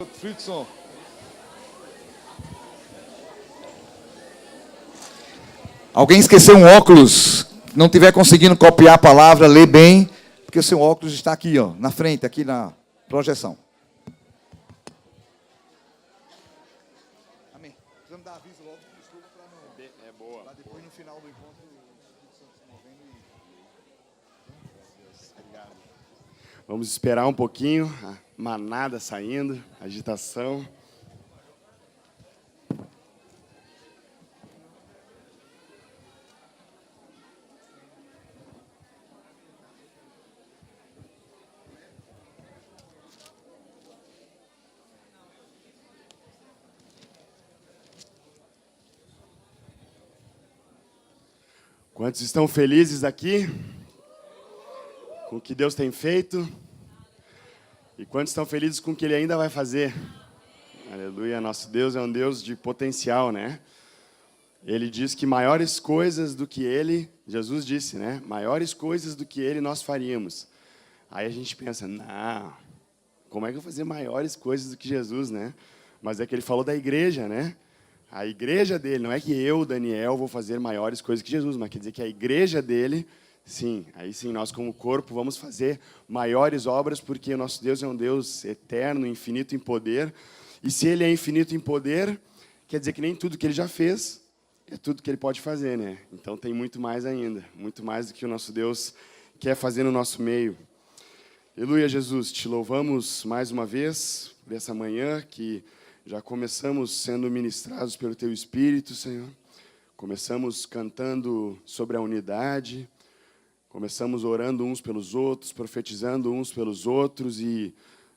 Friedson. Alguém esqueceu um óculos, não estiver conseguindo copiar a palavra, ler bem, porque o seu óculos está aqui, ó, na frente, aqui na projeção. Amém. Precisamos dar aviso logo, desculpa para não. É boa. Lá depois, no final do encontro, se movendo e... Obrigado. Vamos esperar um pouquinho, a manada saindo, agitação. Quantos estão felizes aqui com o que Deus tem feito? E quantos estão felizes com o que Ele ainda vai fazer? Aleluia, nosso Deus é um Deus de potencial, né? Ele diz que maiores coisas do que Ele, Jesus disse, né? Maiores coisas do que Ele nós faríamos. Aí a gente pensa, não, como é que eu vou fazer maiores coisas do que Jesus, né? Mas é que Ele falou da igreja, né? A igreja dele, não é que eu, Daniel, vou fazer maiores coisas que Jesus, mas quer dizer que a igreja dele, sim, aí sim, nós como corpo vamos fazer maiores obras, porque o nosso Deus é um Deus eterno, infinito em poder, e se Ele é infinito em poder, quer dizer que nem tudo que Ele já fez é tudo que Ele pode fazer, né? Então tem muito mais ainda, muito mais do que o nosso Deus quer fazer no nosso meio. Aleluia, Jesus, te louvamos mais uma vez por essa manhã que já começamos sendo ministrados pelo Teu Espírito, Senhor. Começamos cantando sobre a unidade. Começamos orando uns pelos outros, profetizando uns pelos outros. E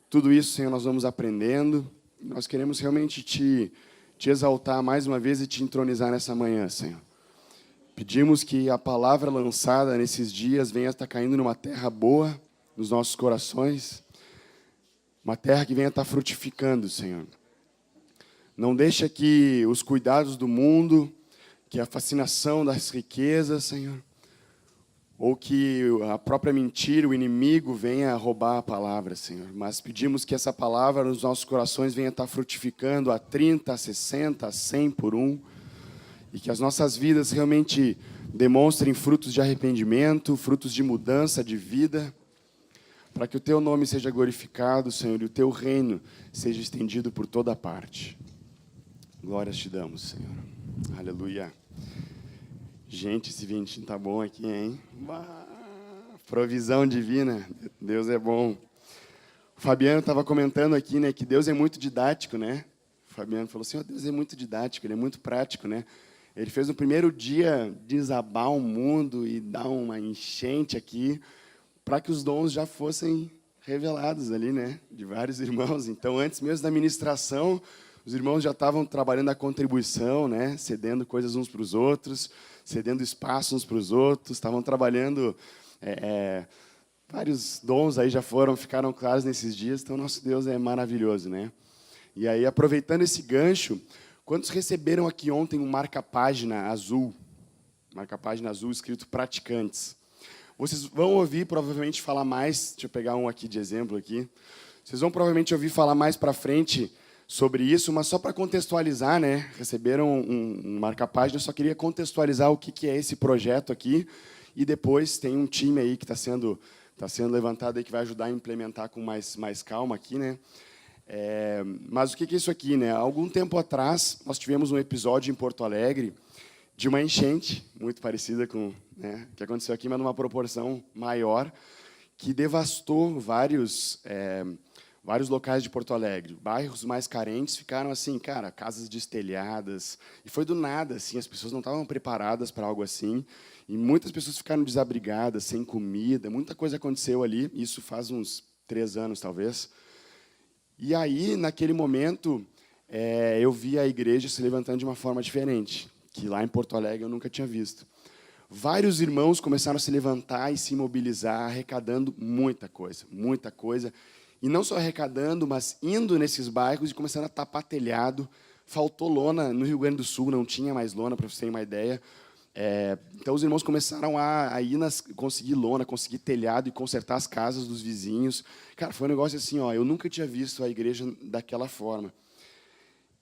tudo isso, Senhor, nós vamos aprendendo. Nós queremos realmente te exaltar mais uma vez e te entronizar nessa manhã, Senhor. Pedimos que a palavra lançada nesses dias venha estar caindo numa terra boa nos nossos corações. Uma terra que venha estar frutificando, Senhor. Não deixa que os cuidados do mundo, que a fascinação das riquezas, Senhor, ou que a própria mentira, o inimigo, venha roubar a palavra, Senhor. Mas pedimos que essa palavra nos nossos corações venha estar frutificando a 30, a 60, a 100 por um, e que as nossas vidas realmente demonstrem frutos de arrependimento, frutos de mudança de vida, para que o Teu nome seja glorificado, Senhor, e o Teu reino seja estendido por toda parte. Glórias te damos, Senhor. Aleluia. Gente, esse ventinho tá bom aqui, hein? Provisão divina. Deus é bom. O Fabiano estava comentando aqui, né, que Deus é muito didático, né? O Fabiano falou assim, Deus é muito didático, Ele é muito prático, né? Ele fez no primeiro dia desabar o mundo e dar uma enchente aqui para que os dons já fossem revelados ali, né? De vários irmãos. Então, antes mesmo da ministração, os irmãos já estavam trabalhando a contribuição, né? Cedendo coisas uns para os outros, cedendo espaço uns para os outros, estavam trabalhando, vários dons aí ficaram claros nesses dias, então nosso Deus é maravilhoso, né? E aí, aproveitando esse gancho, quantos receberam aqui ontem um marca-página azul escrito praticantes? Vocês vão ouvir provavelmente falar mais, deixa eu pegar um aqui de exemplo aqui, vocês vão provavelmente ouvir falar mais para frente sobre isso, mas só para contextualizar, né? Receberam um marca-página, eu só queria contextualizar o que é esse projeto aqui, e depois tem um time aí que está sendo levantado aí que vai ajudar a implementar com mais calma aqui, né? Mas o que é isso aqui, né? Há algum tempo atrás, nós tivemos um episódio em Porto Alegre de uma enchente, muito parecida com, né, que aconteceu aqui, mas numa proporção maior, que devastou vários locais de Porto Alegre. Bairros mais carentes ficaram assim, cara, casas destelhadas. E foi do nada, assim, as pessoas não estavam preparadas para algo assim. E muitas pessoas ficaram desabrigadas, sem comida. Muita coisa aconteceu ali. Isso faz uns 3 anos, talvez. E aí, naquele momento, eu vi a igreja se levantando de uma forma diferente, que lá em Porto Alegre eu nunca tinha visto. Vários irmãos começaram a se levantar e se mobilizar, arrecadando muita coisa. E não só arrecadando, mas indo nesses bairros e começando a tapar telhado. Faltou lona no Rio Grande do Sul, não tinha mais lona, para vocês terem uma ideia. Então, os irmãos começaram a ir conseguir lona, conseguir telhado e consertar as casas dos vizinhos. Cara, foi um negócio assim, ó, eu nunca tinha visto a igreja daquela forma.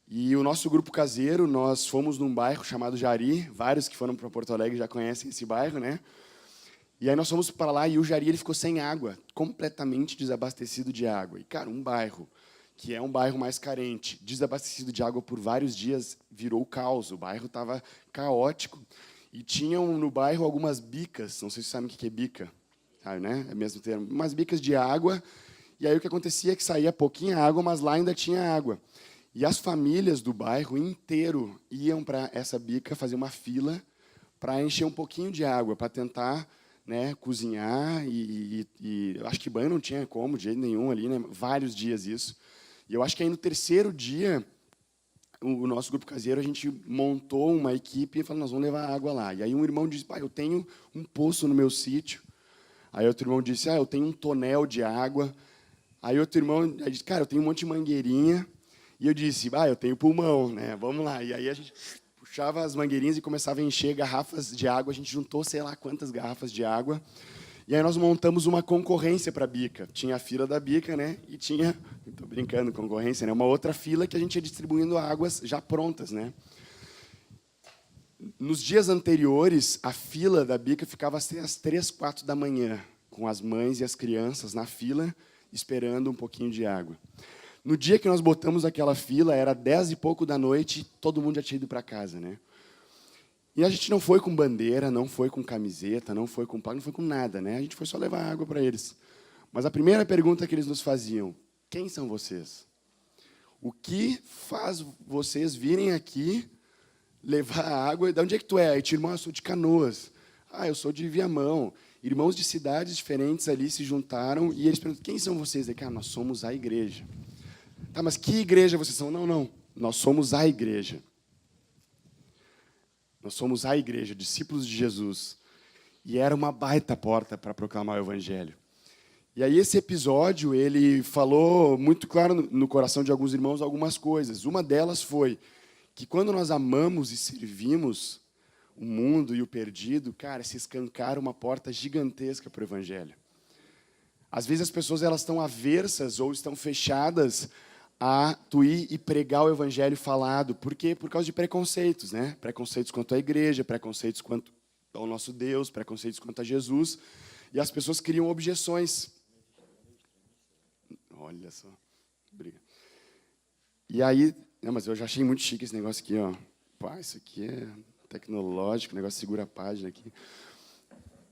E o nosso grupo caseiro, nós fomos num bairro chamado Jari. Vários que foram para Porto Alegre já conhecem esse bairro, né? E aí nós fomos para lá e o Jari ele ficou sem água, completamente desabastecido de água. E, cara, um bairro que é um bairro mais carente, desabastecido de água por vários dias, virou o caos. O bairro estava caótico. E tinham no bairro algumas bicas, não sei se sabem o que é bica, sabe, né? É o mesmo termo. Umas bicas de água, e aí o que acontecia é que saía pouquinha água, mas lá ainda tinha água. E as famílias do bairro inteiro iam para essa bica fazer uma fila para encher um pouquinho de água, para tentar, né, cozinhar, e acho que banho não tinha como, de jeito nenhum ali, né? Vários dias isso. E eu acho que aí no terceiro dia, o nosso grupo caseiro, a gente montou uma equipe e falou, nós vamos levar água lá. E aí um irmão disse, pai, eu tenho um poço no meu sítio. Aí outro irmão disse, eu tenho um tonel de água. Aí outro irmão disse, cara, eu tenho um monte de mangueirinha. E eu disse, eu tenho pulmão, né? Vamos lá. E aí a gente puxava as mangueirinhas e começava a encher garrafas de água. A gente juntou sei lá quantas garrafas de água. E aí nós montamos uma concorrência para a bica. Tinha a fila da bica, né? E tinha, estou brincando, concorrência, né? Uma outra fila que a gente ia distribuindo águas já prontas, né? Nos dias anteriores, a fila da bica ficava até às 3, 4 da manhã, com as mães e as crianças na fila, esperando um pouquinho de água. No dia que nós botamos aquela fila, era 10 e pouco da noite, e todo mundo já tinha ido para casa, né? E a gente não foi com bandeira, não foi com camiseta, não foi com placa, não foi com nada, né? A gente foi só levar água para eles. Mas a primeira pergunta que eles nos faziam, quem são vocês? O que faz vocês virem aqui levar água? De onde é que tu é? Aí, irmão, eu sou de Canoas. Eu sou de Viamão. Irmãos de cidades diferentes ali se juntaram e eles perguntam, quem são vocês? Aí, nós somos a igreja. Tá, mas que igreja vocês são? Não, nós somos a igreja. Nós somos a igreja, discípulos de Jesus. E era uma baita porta para proclamar o evangelho. E aí esse episódio, ele falou muito claro no coração de alguns irmãos algumas coisas. Uma delas foi que quando nós amamos e servimos o mundo e o perdido, cara, se escancara uma porta gigantesca para o evangelho. Às vezes as pessoas elas estão aversas ou estão fechadas a tu ir e pregar o evangelho falado. Por quê? Por causa de preconceitos, né? Preconceitos quanto à igreja, preconceitos quanto ao nosso Deus, preconceitos quanto a Jesus. E as pessoas criam objeções. Olha só. Obrigado. E aí, mas eu já achei muito chique esse negócio aqui, ó. Pá, isso aqui é tecnológico, o negócio segura a página aqui.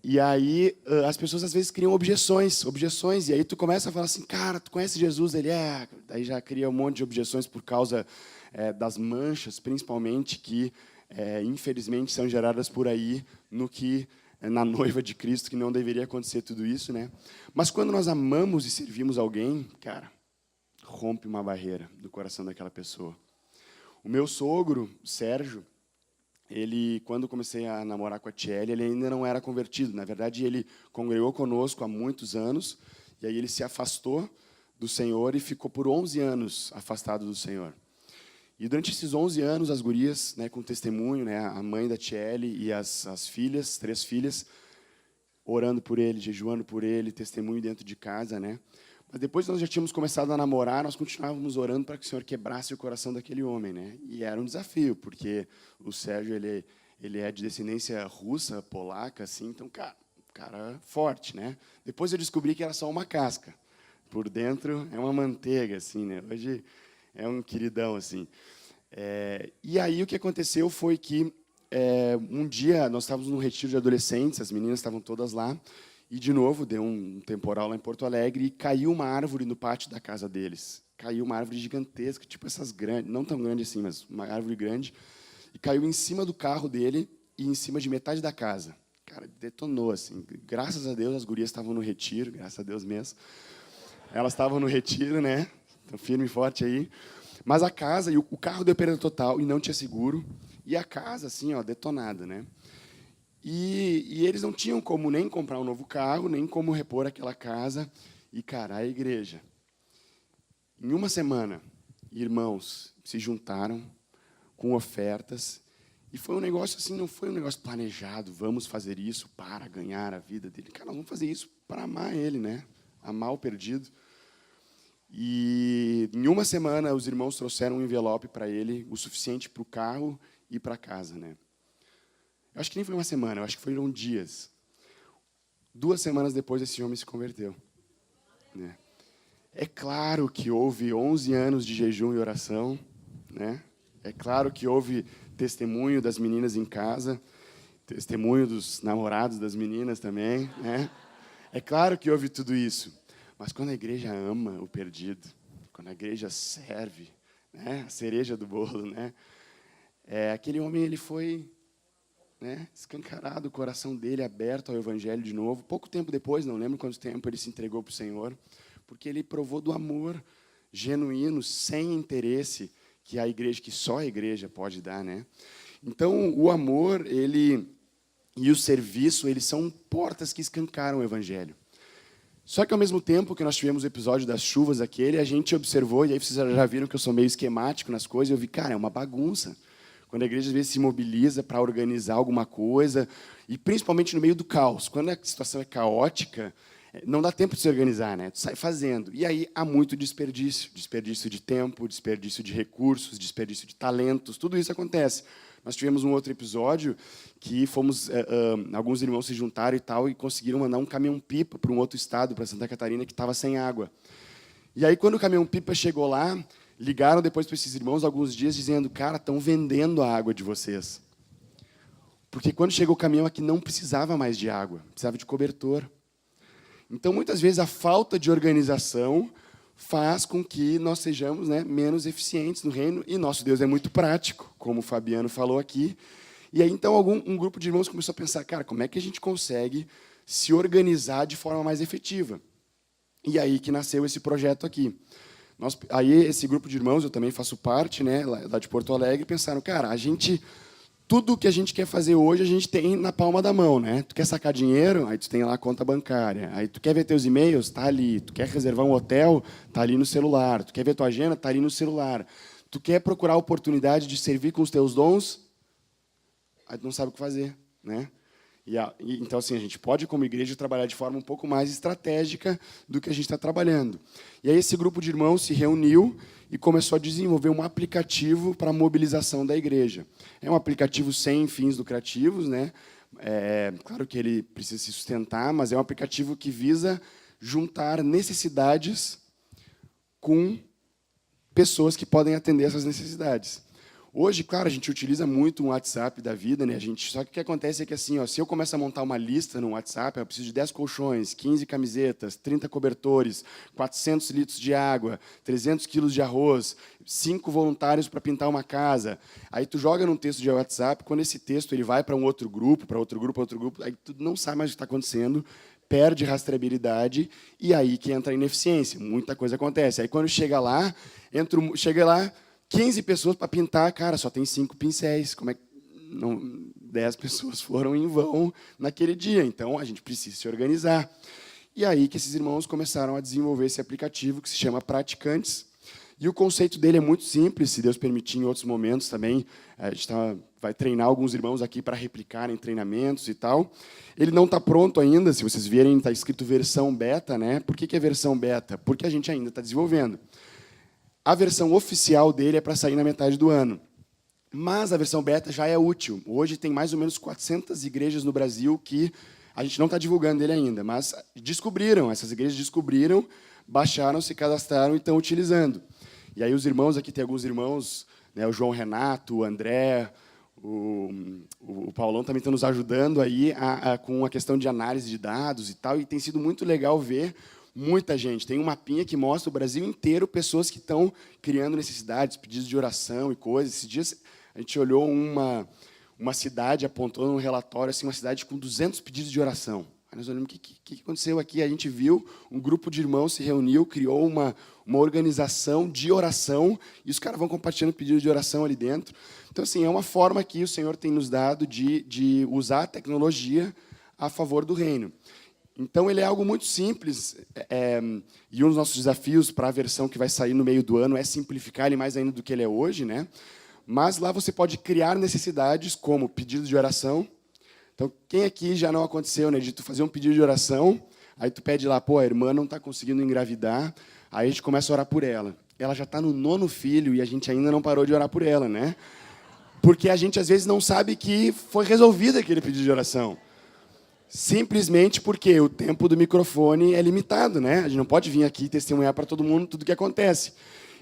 E aí, as pessoas às vezes criam objeções, e aí tu começa a falar assim, cara, tu conhece Jesus? Ele daí já cria um monte de objeções por causa das manchas, principalmente, que infelizmente são geradas por aí, na noiva de Cristo, que não deveria acontecer tudo isso, né? Mas quando nós amamos e servimos alguém, cara, rompe uma barreira do coração daquela pessoa. O meu sogro, Sérgio, ele, quando comecei a namorar com a Tchelle, ele ainda não era convertido. Na verdade, ele congregou conosco há muitos anos, e aí ele se afastou do Senhor e ficou por 11 anos afastado do Senhor. E durante esses 11 anos, as gurias, né, com testemunho, né, a mãe da Tchelle e as filhas, 3 filhas, orando por ele, jejuando por ele, testemunho dentro de casa, né? Mas depois nós já tínhamos começado a namorar, nós continuávamos orando para que o Senhor quebrasse o coração daquele homem, né? E era um desafio, porque o Sérgio ele é de descendência russa, polaca, assim, então, cara forte, né? Depois eu descobri que era só uma casca. Por dentro é uma manteiga, assim, né? Hoje é um queridão, assim. E aí o que aconteceu foi que um dia nós estávamos num retiro de adolescentes, as meninas estavam todas lá, e, de novo, deu um temporal lá em Porto Alegre e caiu uma árvore no pátio da casa deles. Caiu uma árvore gigantesca, tipo essas grandes, não tão grande assim, mas uma árvore grande, e caiu em cima do carro dele e em cima de metade da casa. Cara, detonou, assim. Graças a Deus, as gurias estavam no retiro, graças a Deus mesmo. Elas estavam no retiro, né? Estão firme e forte aí. Mas a casa, e o carro deu perda total e não tinha seguro. E a casa, assim, ó, detonada, né? E eles não tinham como nem comprar um novo carro, nem como repor aquela casa. E, cara, a igreja, em uma semana, irmãos se juntaram com ofertas E foi um negócio assim, não foi um negócio planejado, vamos fazer isso para ganhar a vida dele. Cara, nós vamos fazer isso para amar ele, né? Amar o perdido. E em uma semana, os irmãos trouxeram um envelope para ele, o suficiente para o carro e para casa, né? Eu acho que nem foi uma semana, eu acho que foram dias. 2 semanas depois, esse homem se converteu, né? É claro que houve 11 anos de jejum e oração, né? É claro que houve testemunho das meninas em casa, testemunho dos namorados das meninas também, né? É claro que houve tudo isso. Mas quando a igreja ama o perdido, quando a igreja serve, né, a cereja do bolo, né, aquele homem ele foi, né, escancarado, o coração dele aberto ao evangelho de novo. Pouco tempo depois, não lembro quanto tempo, ele se entregou para o Senhor, porque ele provou do amor genuíno, sem interesse, que só a igreja pode dar, né? Então, o amor, e o serviço, eles são portas que escancaram o evangelho. Só que, ao mesmo tempo que nós tivemos o episódio das chuvas aquele, a gente observou, e aí vocês já viram que eu sou meio esquemático nas coisas, eu vi, cara, é uma bagunça. Quando a igreja, às vezes, se mobiliza para organizar alguma coisa, e principalmente no meio do caos. Quando a situação é caótica, não dá tempo de se organizar, né? Tu sai fazendo. E aí há muito desperdício. Desperdício de tempo, desperdício de recursos, desperdício de talentos, tudo isso acontece. Nós tivemos um outro episódio que alguns irmãos se juntaram e tal e conseguiram mandar um caminhão-pipa para um outro estado, para Santa Catarina, que estava sem água. E aí, quando o caminhão-pipa chegou lá, ligaram depois para esses irmãos alguns dias dizendo, cara, estão vendendo a água de vocês. Porque quando chegou o caminhão aqui não precisava mais de água, precisava de cobertor. Então, muitas vezes, a falta de organização faz com que nós sejamos, né, menos eficientes no reino, e nosso Deus é muito prático, como o Fabiano falou aqui. E aí, então, um grupo de irmãos começou a pensar, cara, como é que a gente consegue se organizar de forma mais efetiva? E aí que nasceu esse projeto aqui. Aí, esse grupo de irmãos, eu também faço parte, né, lá de Porto Alegre, pensaram, cara, tudo o que a gente quer fazer hoje, a gente tem na palma da mão, né? Tu quer sacar dinheiro? Aí tu tem lá a conta bancária. Aí tu quer ver teus e-mails? Tá ali. Tu quer reservar um hotel? Tá ali no celular. Tu quer ver tua agenda? Tá ali no celular. Tu quer procurar a oportunidade de servir com os teus dons? Aí tu não sabe o que fazer, né? Então, assim, a gente pode, como igreja, trabalhar de forma um pouco mais estratégica do que a gente está trabalhando. E aí esse grupo de irmãos se reuniu e começou a desenvolver um aplicativo para a mobilização da igreja. É um aplicativo sem fins lucrativos, né? Claro que ele precisa se sustentar, mas é um aplicativo que visa juntar necessidades com pessoas que podem atender essas necessidades. Hoje, claro, a gente utiliza muito um WhatsApp da vida, né? Só que o que acontece é que, assim, se eu começo a montar uma lista no WhatsApp, eu preciso de 10 colchões, 15 camisetas, 30 cobertores, 400 litros de água, 300 quilos de arroz, 5 voluntários para pintar uma casa. Aí tu joga num texto de WhatsApp, quando esse texto ele vai para um outro grupo, aí tu não sabe mais o que está acontecendo, perde rastreabilidade, e aí que entra a ineficiência. Muita coisa acontece. Aí, quando chega lá 15 pessoas para pintar, cara, só tem 5 pincéis. Como é que 10 pessoas foram em vão naquele dia? Então, a gente precisa se organizar. E aí que esses irmãos começaram a desenvolver esse aplicativo que se chama Praticantes. E o conceito dele é muito simples, se Deus permitir, em outros momentos também. A gente vai treinar alguns irmãos aqui para replicarem treinamentos e tal. Ele não está pronto ainda, se vocês verem, está escrito versão beta, né? Por que é versão beta? Porque a gente ainda está desenvolvendo. A versão oficial dele é para sair na metade do ano. Mas a versão beta já é útil. Hoje tem mais ou menos 400 igrejas no Brasil que a gente não está divulgando ele ainda, mas essas igrejas descobriram, baixaram, se cadastraram e estão utilizando. E aí os irmãos, aqui tem alguns irmãos, né, o João Renato, o André, o Paulão também estão nos ajudando aí com a questão de análise de dados e tal, e tem sido muito legal ver muita gente. Tem um mapinha que mostra o Brasil inteiro, pessoas que estão criando necessidades, pedidos de oração e coisas. Esses dias a gente olhou uma cidade, apontou num relatório, assim, uma cidade com 200 pedidos de oração. Aí nós olhamos o que aconteceu aqui. A gente viu um grupo de irmãos se reuniu, criou uma organização de oração, e os caras vão compartilhando pedidos de oração ali dentro. Então, assim, é uma forma que o Senhor tem nos dado de usar a tecnologia a favor do reino. Então, ele é algo muito simples, e um dos nossos desafios para a versão que vai sair no meio do ano é simplificar ele mais ainda do que ele é hoje, né? Mas lá você pode criar necessidades como pedido de oração. Então, quem aqui já não aconteceu, né, de tu fazer um pedido de oração, aí tu pede lá, pô, a irmã não está conseguindo engravidar, aí a gente começa a orar por ela. Ela já está no 9º filho e a gente ainda não parou de orar por ela, né? Porque a gente, às vezes, não sabe que foi resolvido aquele pedido de oração. Simplesmente porque o tempo do microfone é limitado, né? A gente não pode vir aqui e testemunhar para todo mundo tudo o que acontece.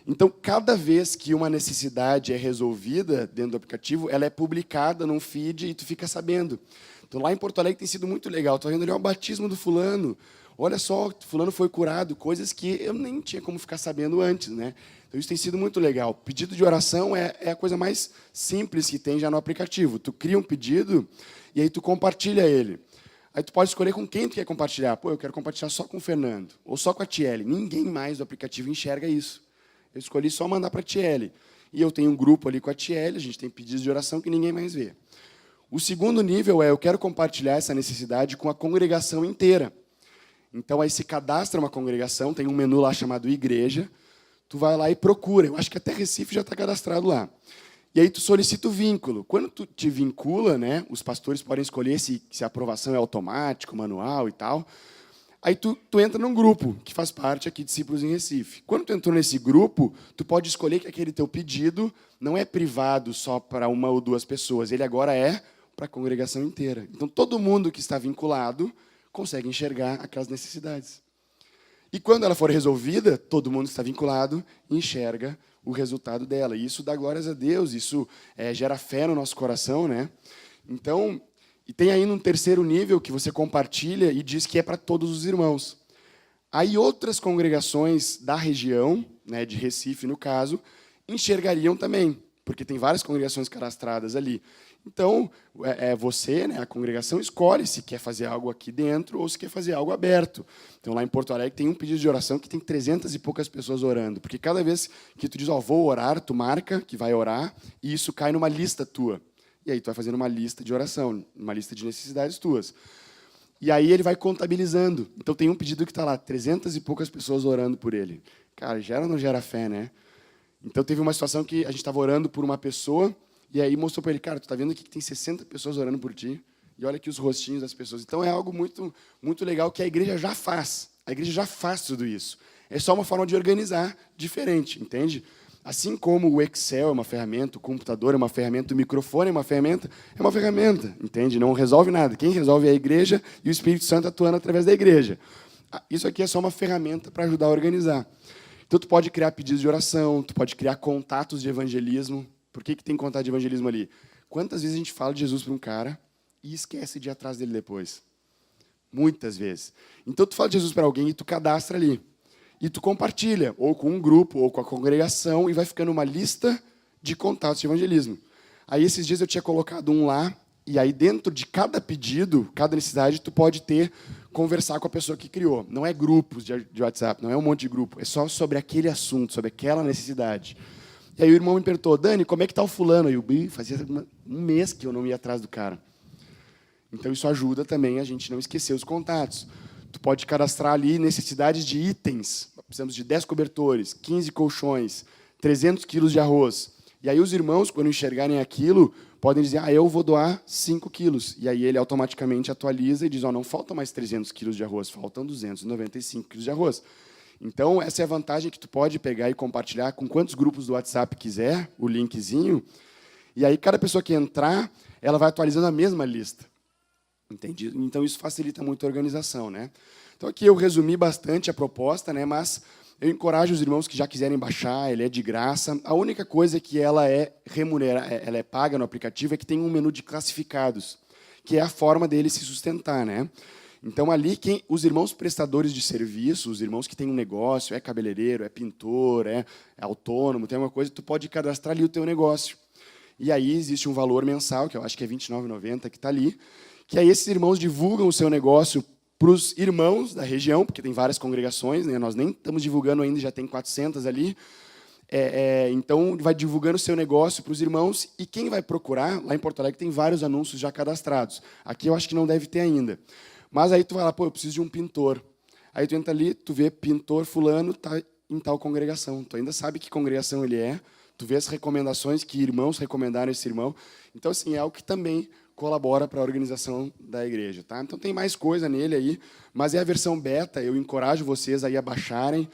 Então, cada vez que uma necessidade é resolvida dentro do aplicativo, ela é publicada num feed e tu fica sabendo. Então, lá em Porto Alegre tem sido muito legal. Estou vendo ali o batismo do fulano. Olha só, fulano foi curado. Coisas que eu nem tinha como ficar sabendo antes, né? Então, isso tem sido muito legal. Pedido de oração é a coisa mais simples que tem já no aplicativo. Tu cria um pedido e aí tu compartilha ele. Aí tu pode escolher com quem tu quer compartilhar. Pô, eu quero compartilhar só com o Fernando ou só com a Tiele. Ninguém mais do aplicativo enxerga isso. Eu escolhi só mandar para a Tiele. E eu tenho um grupo ali com a Tiele, a gente tem pedidos de oração que ninguém mais vê. O segundo nível é eu quero compartilhar essa necessidade com a congregação inteira. Então, aí se cadastra uma congregação, tem um menu lá chamado Igreja, tu vai lá e procura. Eu acho que até Recife já está cadastrado lá. E aí tu solicita o vínculo. Quando tu te vincula, né, os pastores podem escolher se a aprovação é automática, manual e tal. Aí tu entra num grupo, que faz parte aqui, Discípulos em Recife. Quando tu entrou nesse grupo, tu pode escolher que aquele teu pedido não é privado só para uma ou duas pessoas, ele agora é para a congregação inteira. Então, todo mundo que está vinculado consegue enxergar aquelas necessidades. E quando ela for resolvida, todo mundo que está vinculado enxerga o resultado dela. E isso dá glórias a Deus, isso gera fé no nosso coração, né? Então, e tem ainda um terceiro nível que você compartilha e diz que é para todos os irmãos. Aí outras congregações da região, né, de Recife, no caso, enxergariam também, porque tem várias congregações cadastradas ali. Então, você, né, a congregação, escolhe se quer fazer algo aqui dentro ou se quer fazer algo aberto. Então, lá em Porto Alegre, tem um pedido de oração que tem 300 e poucas pessoas orando, porque cada vez que tu diz, vou orar, tu marca que vai orar, e isso cai numa lista tua. E aí tu vai fazendo uma lista de oração, uma lista de necessidades tuas. E aí ele vai contabilizando. Então tem um pedido que está lá, 300 e poucas pessoas orando por ele. Cara, gera ou não gera fé, né? Então teve uma situação que a gente estava orando por uma pessoa, e aí mostrou para ele, cara, tu está vendo aqui que tem 60 pessoas orando por ti, e olha aqui os rostinhos das pessoas. Então é algo muito, muito legal que a igreja já faz. A igreja já faz tudo isso. É só uma forma de organizar diferente, entende? Assim como o Excel é uma ferramenta, o computador é uma ferramenta, o microfone é uma ferramenta, entende? Não resolve nada. Quem resolve é a igreja e o Espírito Santo atuando através da igreja. Isso aqui é só uma ferramenta para ajudar a organizar. Então, tu pode criar pedidos de oração, tu pode criar contatos de evangelismo. Por que tem contato de evangelismo ali? Quantas vezes a gente fala de Jesus para um cara e esquece de ir atrás dele depois? Muitas vezes. Então, tu fala de Jesus para alguém e tu cadastra ali. E tu compartilha, ou com um grupo, ou com a congregação, e vai ficando uma lista de contatos de evangelismo. Aí, esses dias, eu tinha colocado um lá, e aí, dentro de cada pedido, cada necessidade, tu pode conversar com a pessoa que criou. Não é grupos de WhatsApp, não é um monte de grupo, é só sobre aquele assunto, sobre aquela necessidade. E aí o irmão me perguntou, Dani, como é que está o fulano? E eu fazia um mês que eu não ia atrás do cara. Então, isso ajuda também a gente não esquecer os contatos. Tu pode cadastrar ali necessidades de itens. Precisamos de 10 cobertores, 15 colchões, 300 quilos de arroz. E aí os irmãos, quando enxergarem aquilo, podem dizer, eu vou doar 5 quilos. E aí ele automaticamente atualiza e diz, não faltam mais 300 quilos de arroz, faltam 295 quilos de arroz. Então, essa é a vantagem que tu pode pegar e compartilhar com quantos grupos do WhatsApp quiser, o linkzinho. E aí, cada pessoa que entrar, ela vai atualizando a mesma lista. Entendi? Então, isso facilita muito a organização, né? Então, aqui eu resumi bastante a proposta, né? Mas eu encorajo os irmãos que já quiserem baixar, ele é de graça. A única coisa que ela é ela é paga no aplicativo é que tem um menu de classificados, que é a forma dele se sustentar, né? Então, ali, os irmãos prestadores de serviço, os irmãos que têm um negócio, é cabeleireiro, é pintor, é autônomo, tem alguma coisa, tu pode cadastrar ali o teu negócio. E aí existe um valor mensal, que eu acho que é R$ 29,90, que está ali, que aí esses irmãos divulgam o seu negócio para os irmãos da região, porque tem várias congregações, né? Nós nem estamos divulgando ainda, já tem 400 ali. Então, vai divulgando o seu negócio para os irmãos, e quem vai procurar, lá em Porto Alegre tem vários anúncios já cadastrados. Aqui eu acho que não deve ter ainda. Mas aí tu vai lá, eu preciso de um pintor. Aí tu entra ali, tu vê pintor fulano, tá em tal congregação. Tu ainda sabe que congregação ele é, Tu vê as recomendações que irmãos recomendaram esse irmão. Então, assim, é algo que também colabora para a organização da igreja, tá? Então, tem mais coisa nele aí, mas é a versão beta. Eu encorajo vocês aí a baixarem,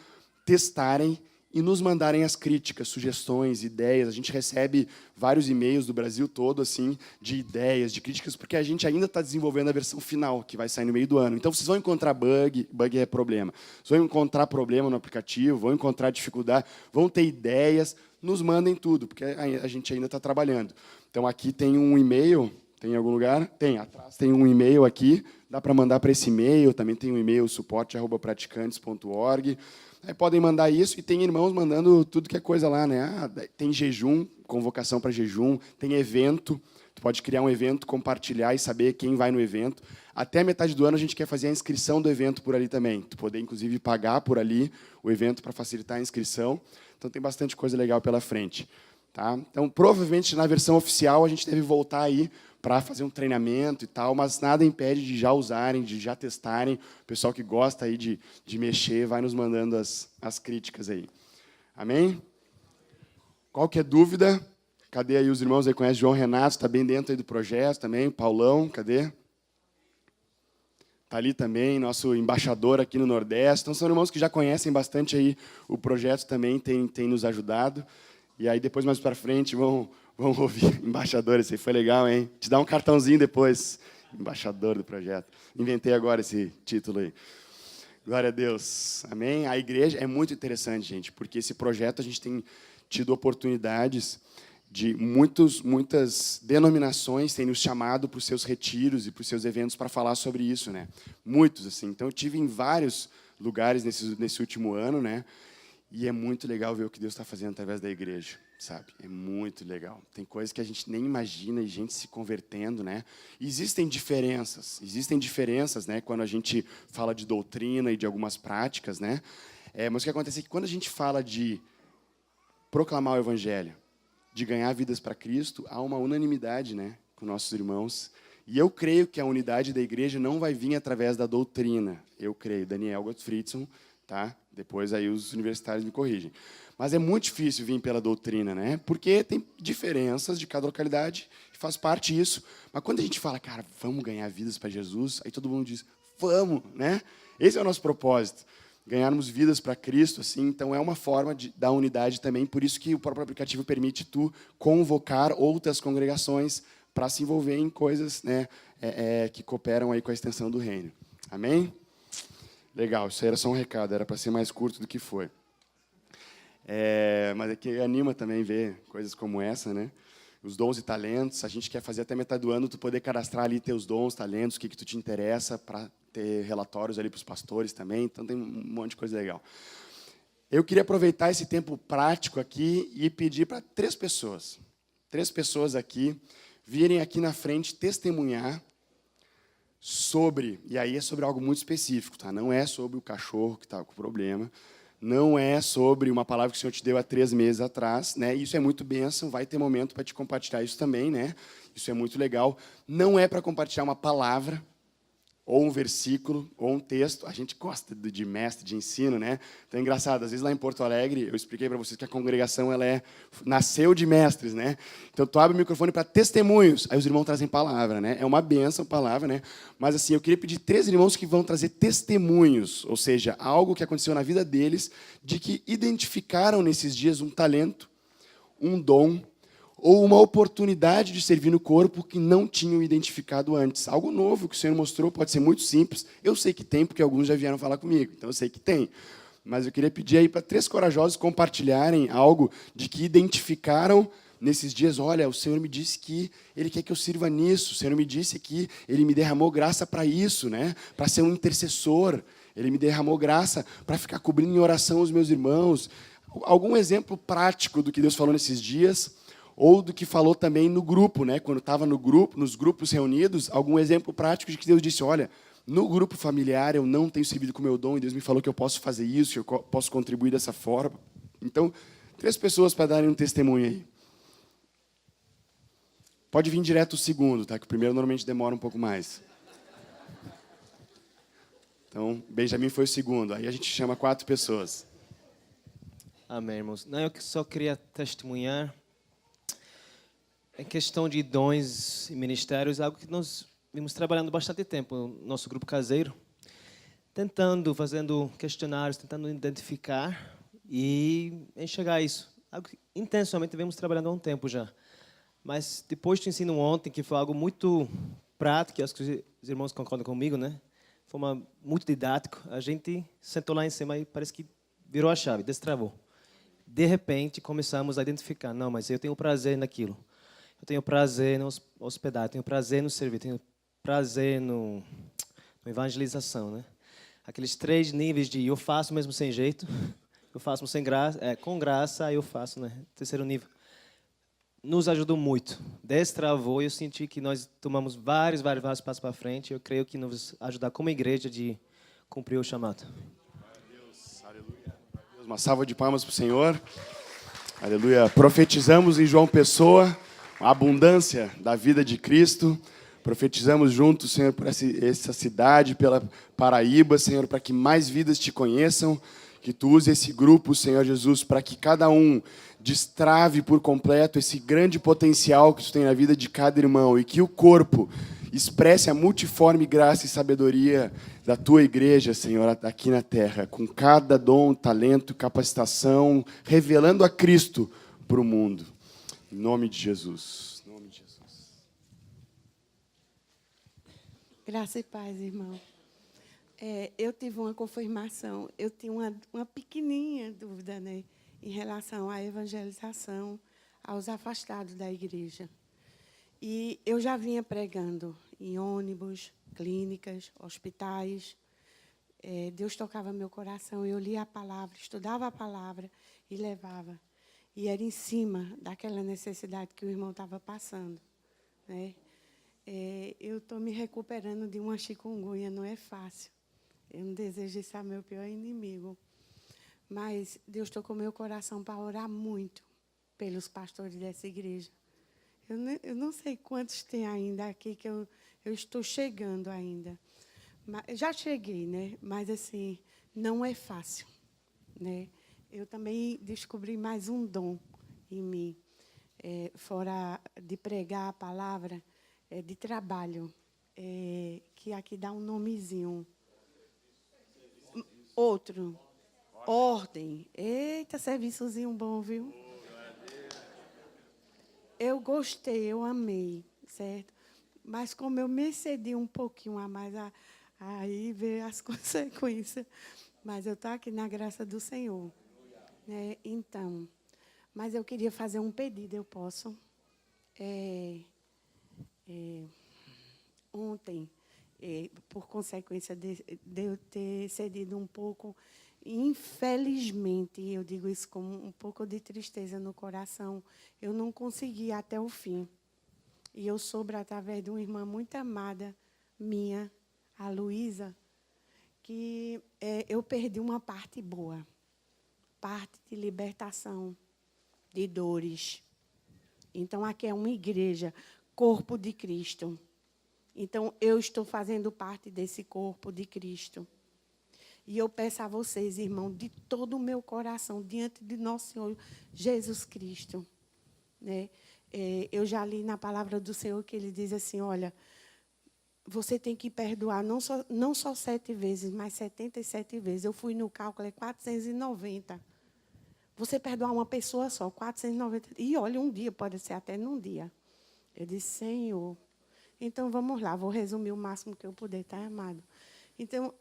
testarem e nos mandarem as críticas, sugestões, ideias. A gente recebe vários e-mails do Brasil todo, assim, de ideias, de críticas, porque a gente ainda está desenvolvendo a versão final, que vai sair no meio do ano. Então, vocês vão encontrar bug é problema. Vocês vão encontrar problema no aplicativo, vão encontrar dificuldade, vão ter ideias, nos mandem tudo, porque a gente ainda está trabalhando. Então, aqui tem um e-mail, tem em algum lugar? Tem, atrás tem um e-mail aqui, dá para mandar para esse e-mail, também tem um e-mail, suporte@praticantes.org. Aí podem mandar isso, e tem irmãos mandando tudo que é coisa lá, né? Tem jejum, convocação para jejum, tem evento, tu pode criar um evento, compartilhar e saber quem vai no evento. Até a metade do ano a gente quer fazer a inscrição do evento por ali também. Tu poder, inclusive, pagar por ali o evento para facilitar a inscrição. Então, tem bastante coisa legal pela frente. Tá? Então, provavelmente, na versão oficial, a gente deve voltar aí para fazer um treinamento e tal, mas nada impede de já usarem, de já testarem. O pessoal que gosta aí de mexer vai nos mandando as críticas aí. Amém? Qualquer dúvida? Cadê aí os irmãos aí? Conhece João Renato, está bem dentro aí do projeto também. Paulão, cadê? Está ali também, nosso embaixador aqui no Nordeste. Então, são irmãos que já conhecem bastante aí o projeto também, tem nos ajudado. E aí, depois, mais para frente, vão ouvir. Embaixador, esse aí foi legal, hein? Te dá um cartãozinho depois. Embaixador do projeto. Inventei agora esse título aí. Glória a Deus. Amém? A igreja é muito interessante, gente, porque esse projeto a gente tem tido oportunidades de muitas denominações têm nos chamado para os seus retiros e para os seus eventos para falar sobre isso, né? Muitos, assim. Então, eu tive em vários lugares nesse último ano, né? E é muito legal ver o que Deus está fazendo através da igreja, sabe? É muito legal. Tem coisas que a gente nem imagina e gente se convertendo, né? Existem diferenças, né? Quando a gente fala de doutrina e de algumas práticas, né? Mas o que acontece é que quando a gente fala de proclamar o evangelho, de ganhar vidas para Cristo, há uma unanimidade, né, com nossos irmãos. E eu creio que a unidade da igreja não vai vir através da doutrina. Eu creio. Daniel Gottfriedson, tá? Depois aí os universitários me corrigem. Mas é muito difícil vir pela doutrina, né? Porque tem diferenças de cada localidade, faz parte disso. Mas quando a gente fala, cara, vamos ganhar vidas para Jesus, aí todo mundo diz, vamos, né? Esse é o nosso propósito. Ganharmos vidas para Cristo, assim, então é uma forma da unidade também, por isso que o próprio aplicativo permite tu convocar outras congregações para se envolver em coisas, né, que cooperam aí com a extensão do reino. Amém? Legal, isso aí era só um recado, era para ser mais curto do que foi. Mas é que anima também ver coisas como essa, né? Os dons e talentos, a gente quer fazer até metade do ano, tu poder cadastrar ali teus dons, talentos, o que tu te interessa, para ter relatórios ali para os pastores também, então tem um monte de coisa legal. Eu queria aproveitar esse tempo prático aqui e pedir para 3 pessoas aqui, virem aqui na frente testemunhar sobre, e aí é sobre algo muito específico, tá? Não é sobre o cachorro que está com problema, não é sobre uma palavra que o Senhor te deu há 3 meses atrás, né? Isso é muito bênção, vai ter momento para te compartilhar isso também, né? Isso é muito legal. Não é para compartilhar uma palavra, ou um versículo, ou um texto. A gente gosta de mestre, de ensino, né? Então é engraçado, às vezes lá em Porto Alegre, eu expliquei para vocês que a congregação nasceu de mestres, né? Então tu abre o microfone para testemunhos, aí os irmãos trazem palavra, né? É uma bênção palavra, né? Mas assim, eu queria pedir 3 irmãos que vão trazer testemunhos, ou seja, algo que aconteceu na vida deles, de que identificaram nesses dias um talento, um dom, ou uma oportunidade de servir no corpo que não tinham identificado antes. Algo novo que o Senhor mostrou, pode ser muito simples. Eu sei que tem, porque alguns já vieram falar comigo, então eu sei que tem. Mas eu queria pedir aí para 3 corajosos compartilharem algo de que identificaram nesses dias. Olha, o Senhor me disse que Ele quer que eu sirva nisso. O Senhor me disse que Ele me derramou graça para isso, né? Para ser um intercessor. Ele me derramou graça para ficar cobrindo em oração os meus irmãos. Algum exemplo prático do que Deus falou nesses dias, ou do que falou também no grupo, né? Quando estava no grupo, nos grupos reunidos, algum exemplo prático de que Deus disse, olha, no grupo familiar eu não tenho servido com o meu dom, e Deus me falou que eu posso fazer isso, que eu posso contribuir dessa forma. Então, 3 pessoas para darem um testemunho aí. Pode vir direto o segundo, tá? Que o primeiro normalmente demora um pouco mais. Então, Benjamin foi o segundo, aí a gente chama 4 pessoas. Amém, irmãos. Não, eu só queria testemunhar. Em questão de dons e ministérios, algo que nós vimos trabalhando bastante tempo no nosso grupo caseiro, fazendo questionários, tentando identificar e enxergar isso. Algo que intencionalmente vemos trabalhando há um tempo já. Mas depois do ensino ontem, que foi algo muito prático, acho que os irmãos concordam comigo, né? Foi muito didático. A gente sentou lá em cima e parece que virou a chave, destravou. De repente, começamos a identificar, não, mas eu tenho prazer naquilo. Eu tenho prazer no hospedar, tenho prazer no servir, tenho prazer no evangelização, né? Aqueles 3 níveis de eu faço mesmo sem jeito, eu faço sem graça, com graça, aí eu faço, né? Terceiro nível. Nos ajudou muito. Destravou e eu senti que nós tomamos vários passos para frente. Eu creio que nos ajudar como igreja de cumprir o chamado. Deus, aleluia. Uma salva de palmas para o Senhor. Aleluia. Profetizamos em João Pessoa a abundância da vida de Cristo. Profetizamos juntos, Senhor, por essa cidade, pela Paraíba, Senhor, para que mais vidas te conheçam. Que tu use esse grupo, Senhor Jesus, para que cada um destrave por completo esse grande potencial que tu tem na vida de cada irmão e que o corpo expresse a multiforme graça e sabedoria da tua igreja, Senhor, aqui na terra, com cada dom, talento, capacitação, revelando a Cristo para o mundo. Em nome de Jesus. Em nome de Jesus. Graça e paz, irmão. Eu tive uma confirmação, eu tinha uma pequenininha dúvida, né, em relação à evangelização aos afastados da igreja. E eu já vinha pregando em ônibus, clínicas, hospitais. Deus tocava meu coração, eu lia a palavra, estudava a palavra e levava. E era em cima daquela necessidade que o irmão estava passando, né? Eu estou me recuperando de uma chikungunya, não é fácil. Eu não desejo ser meu pior inimigo. Mas Deus tocou meu coração para orar muito pelos pastores dessa igreja. Eu não sei quantos tem ainda aqui, que eu estou chegando ainda. Mas, já cheguei, né? Mas, assim, não é fácil, né? Eu também descobri mais um dom em mim, fora de pregar a palavra, de trabalho, que aqui dá um nomezinho. Outro. Ordem. Eita, serviçozinho bom, viu? Eu gostei, eu amei, certo? Mas como eu me excedi um pouquinho a mais, aí veio as consequências. Mas eu estou aqui na graça do Senhor, né? Então, mas eu queria fazer um pedido, eu posso? Ontem, por consequência de eu ter cedido um pouco, infelizmente, eu digo isso com um pouco de tristeza no coração, eu não consegui ir até o fim. E eu soube, através de uma irmã muito amada minha, a Luísa, que eu perdi uma parte boa, parte de libertação, de dores. Então, aqui é uma igreja, corpo de Cristo. Então, eu estou fazendo parte desse corpo de Cristo. E eu peço a vocês, irmão, de todo o meu coração, diante de nosso Senhor Jesus Cristo, né? Eu já li na palavra do Senhor que ele diz assim, olha, você tem que perdoar não só 7 vezes, mas 77 vezes. Eu fui no cálculo, 490. Você perdoar uma pessoa só, 490. E olha, um dia, pode ser até num dia. Eu disse, Senhor, então vamos lá, vou resumir o máximo que eu puder, tá, amado? Então,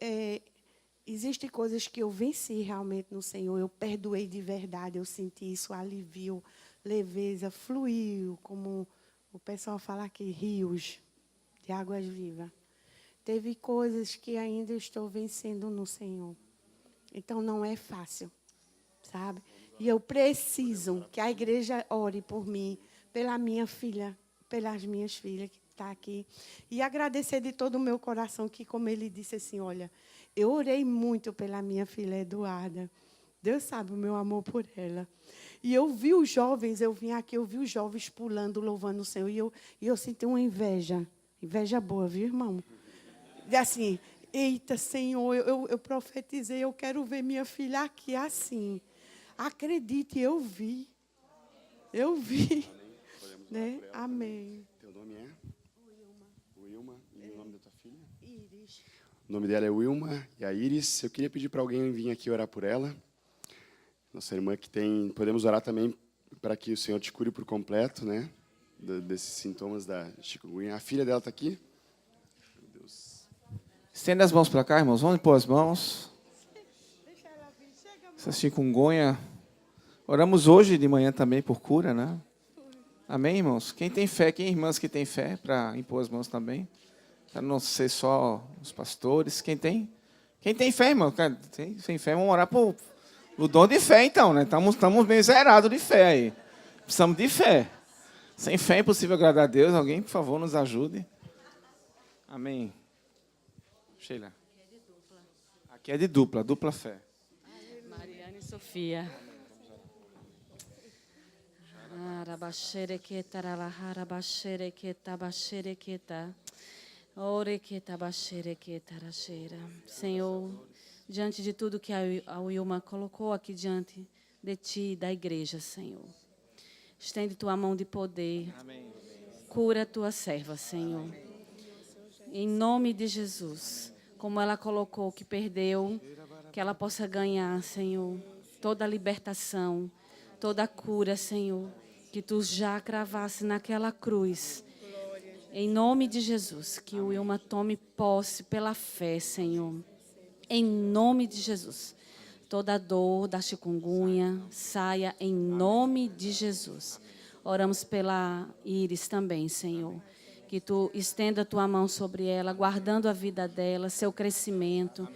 existem coisas que eu venci realmente no Senhor, eu perdoei de verdade, eu senti isso, alivio, leveza, fluiu, como o pessoal fala aqui, rios de águas vivas. Teve coisas que ainda eu estou vencendo no Senhor. Então, não é fácil, sabe? E eu preciso que a igreja ore por mim, pela minha filha, pelas minhas filhas que estão aqui. E agradecer de todo o meu coração que, como ele disse assim, olha, eu orei muito pela minha filha Eduarda. Deus sabe o meu amor por ela. E eu vi os jovens, eu vim aqui, eu vi os jovens pulando, louvando o Senhor. E eu senti uma inveja. Inveja boa, viu, irmão? E assim, eita, Senhor, eu profetizei, eu quero ver minha filha aqui assim. Acredite, eu vi. Eu vi. Né? Amém. Teu nome é? Wilma. E o nome da tua filha? Iris. O nome dela é Wilma e a Iris. Eu queria pedir para alguém vir aqui orar por ela. Nossa irmã que tem... Podemos orar também para que o Senhor te cure por completo, né? Desses sintomas da chikungunya. A filha dela está aqui. Meu Deus. Estenda as mãos para cá, irmãos. Vamos pôr as mãos. Essa chikungunya. Oramos hoje de manhã também por cura, né? Amém, irmãos? Quem tem fé, quem irmãs que tem fé para impor as mãos também? Para não ser só os pastores. Quem tem? Quem tem fé, irmão? Sem fé, vamos orar por o dom de fé, então, né? Estamos bem zerados de fé aí. Precisamos de fé. Sem fé é impossível agradar a Deus. Alguém, por favor, nos ajude. Amém. Sheila. Aqui é de dupla fé. Mariana e Sofia. Senhor, diante de tudo que a Wilma colocou aqui diante de Ti, da igreja, Senhor, estende Tua mão de poder. Cura a Tua serva, Senhor. Em nome de Jesus, como ela colocou que perdeu, que ela possa ganhar, Senhor, toda a libertação, toda a cura, Senhor, que Tu já cravasse naquela cruz. Em nome de Jesus, que o Wilma tome posse pela fé, Senhor. Em nome de Jesus. Toda dor da chikungunya saia em nome de Jesus. Oramos pela Iris também, Senhor. Que Tu estenda a Tua mão sobre ela, guardando a vida dela, seu crescimento.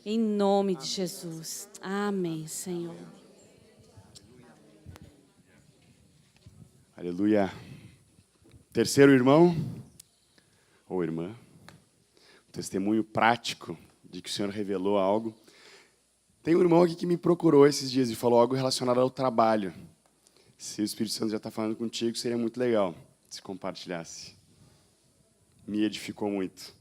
Em nome de Jesus. Amém, Senhor. Aleluia. Terceiro irmão, ou irmã, um testemunho prático de que o Senhor revelou algo. Tem um irmão aqui que me procurou esses dias e falou algo relacionado ao trabalho. Se o Espírito Santo já está falando contigo, seria muito legal se compartilhasse. Me edificou muito.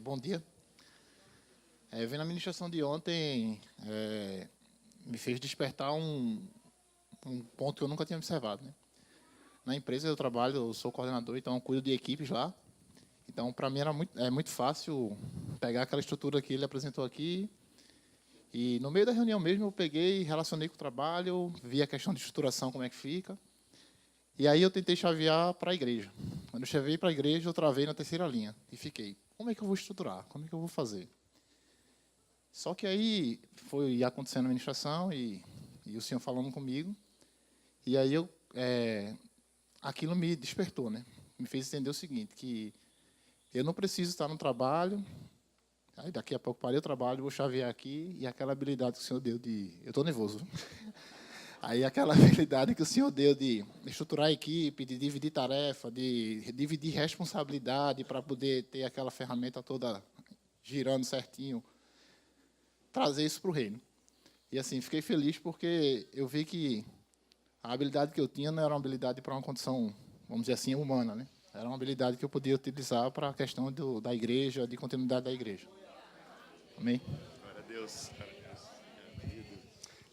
Bom dia. Vendo a ministração de ontem, me fez despertar um ponto que eu nunca tinha observado, né? Na empresa eu trabalho, eu sou coordenador, então eu cuido de equipes lá. Então, para mim, era muito fácil pegar aquela estrutura que ele apresentou aqui. E no meio da reunião mesmo, eu peguei, relacionei com o trabalho, vi a questão de estruturação, como é que fica. E aí eu tentei chavear para a igreja. Quando eu chavei para a igreja, eu travei na terceira linha. E fiquei, como é que eu vou estruturar? Como é que eu vou fazer? Só que aí foi acontecendo a ministração e o Senhor falando comigo. E aí aquilo me despertou, né? Me fez entender o seguinte, que eu não preciso estar no trabalho. Aí daqui a pouco parei o trabalho, vou chavear aqui, e aquela habilidade que o Senhor deu de... Eu estou nervoso. Aí aquela habilidade que o Senhor deu de estruturar a equipe, de dividir tarefa, de dividir responsabilidade para poder ter aquela ferramenta toda girando certinho, trazer isso para o reino. E assim, fiquei feliz porque eu vi que a habilidade que eu tinha não era uma habilidade para uma condição, vamos dizer assim, humana, né? Era uma habilidade que eu podia utilizar para a questão da igreja, de continuidade da igreja. Amém? Glória a Deus.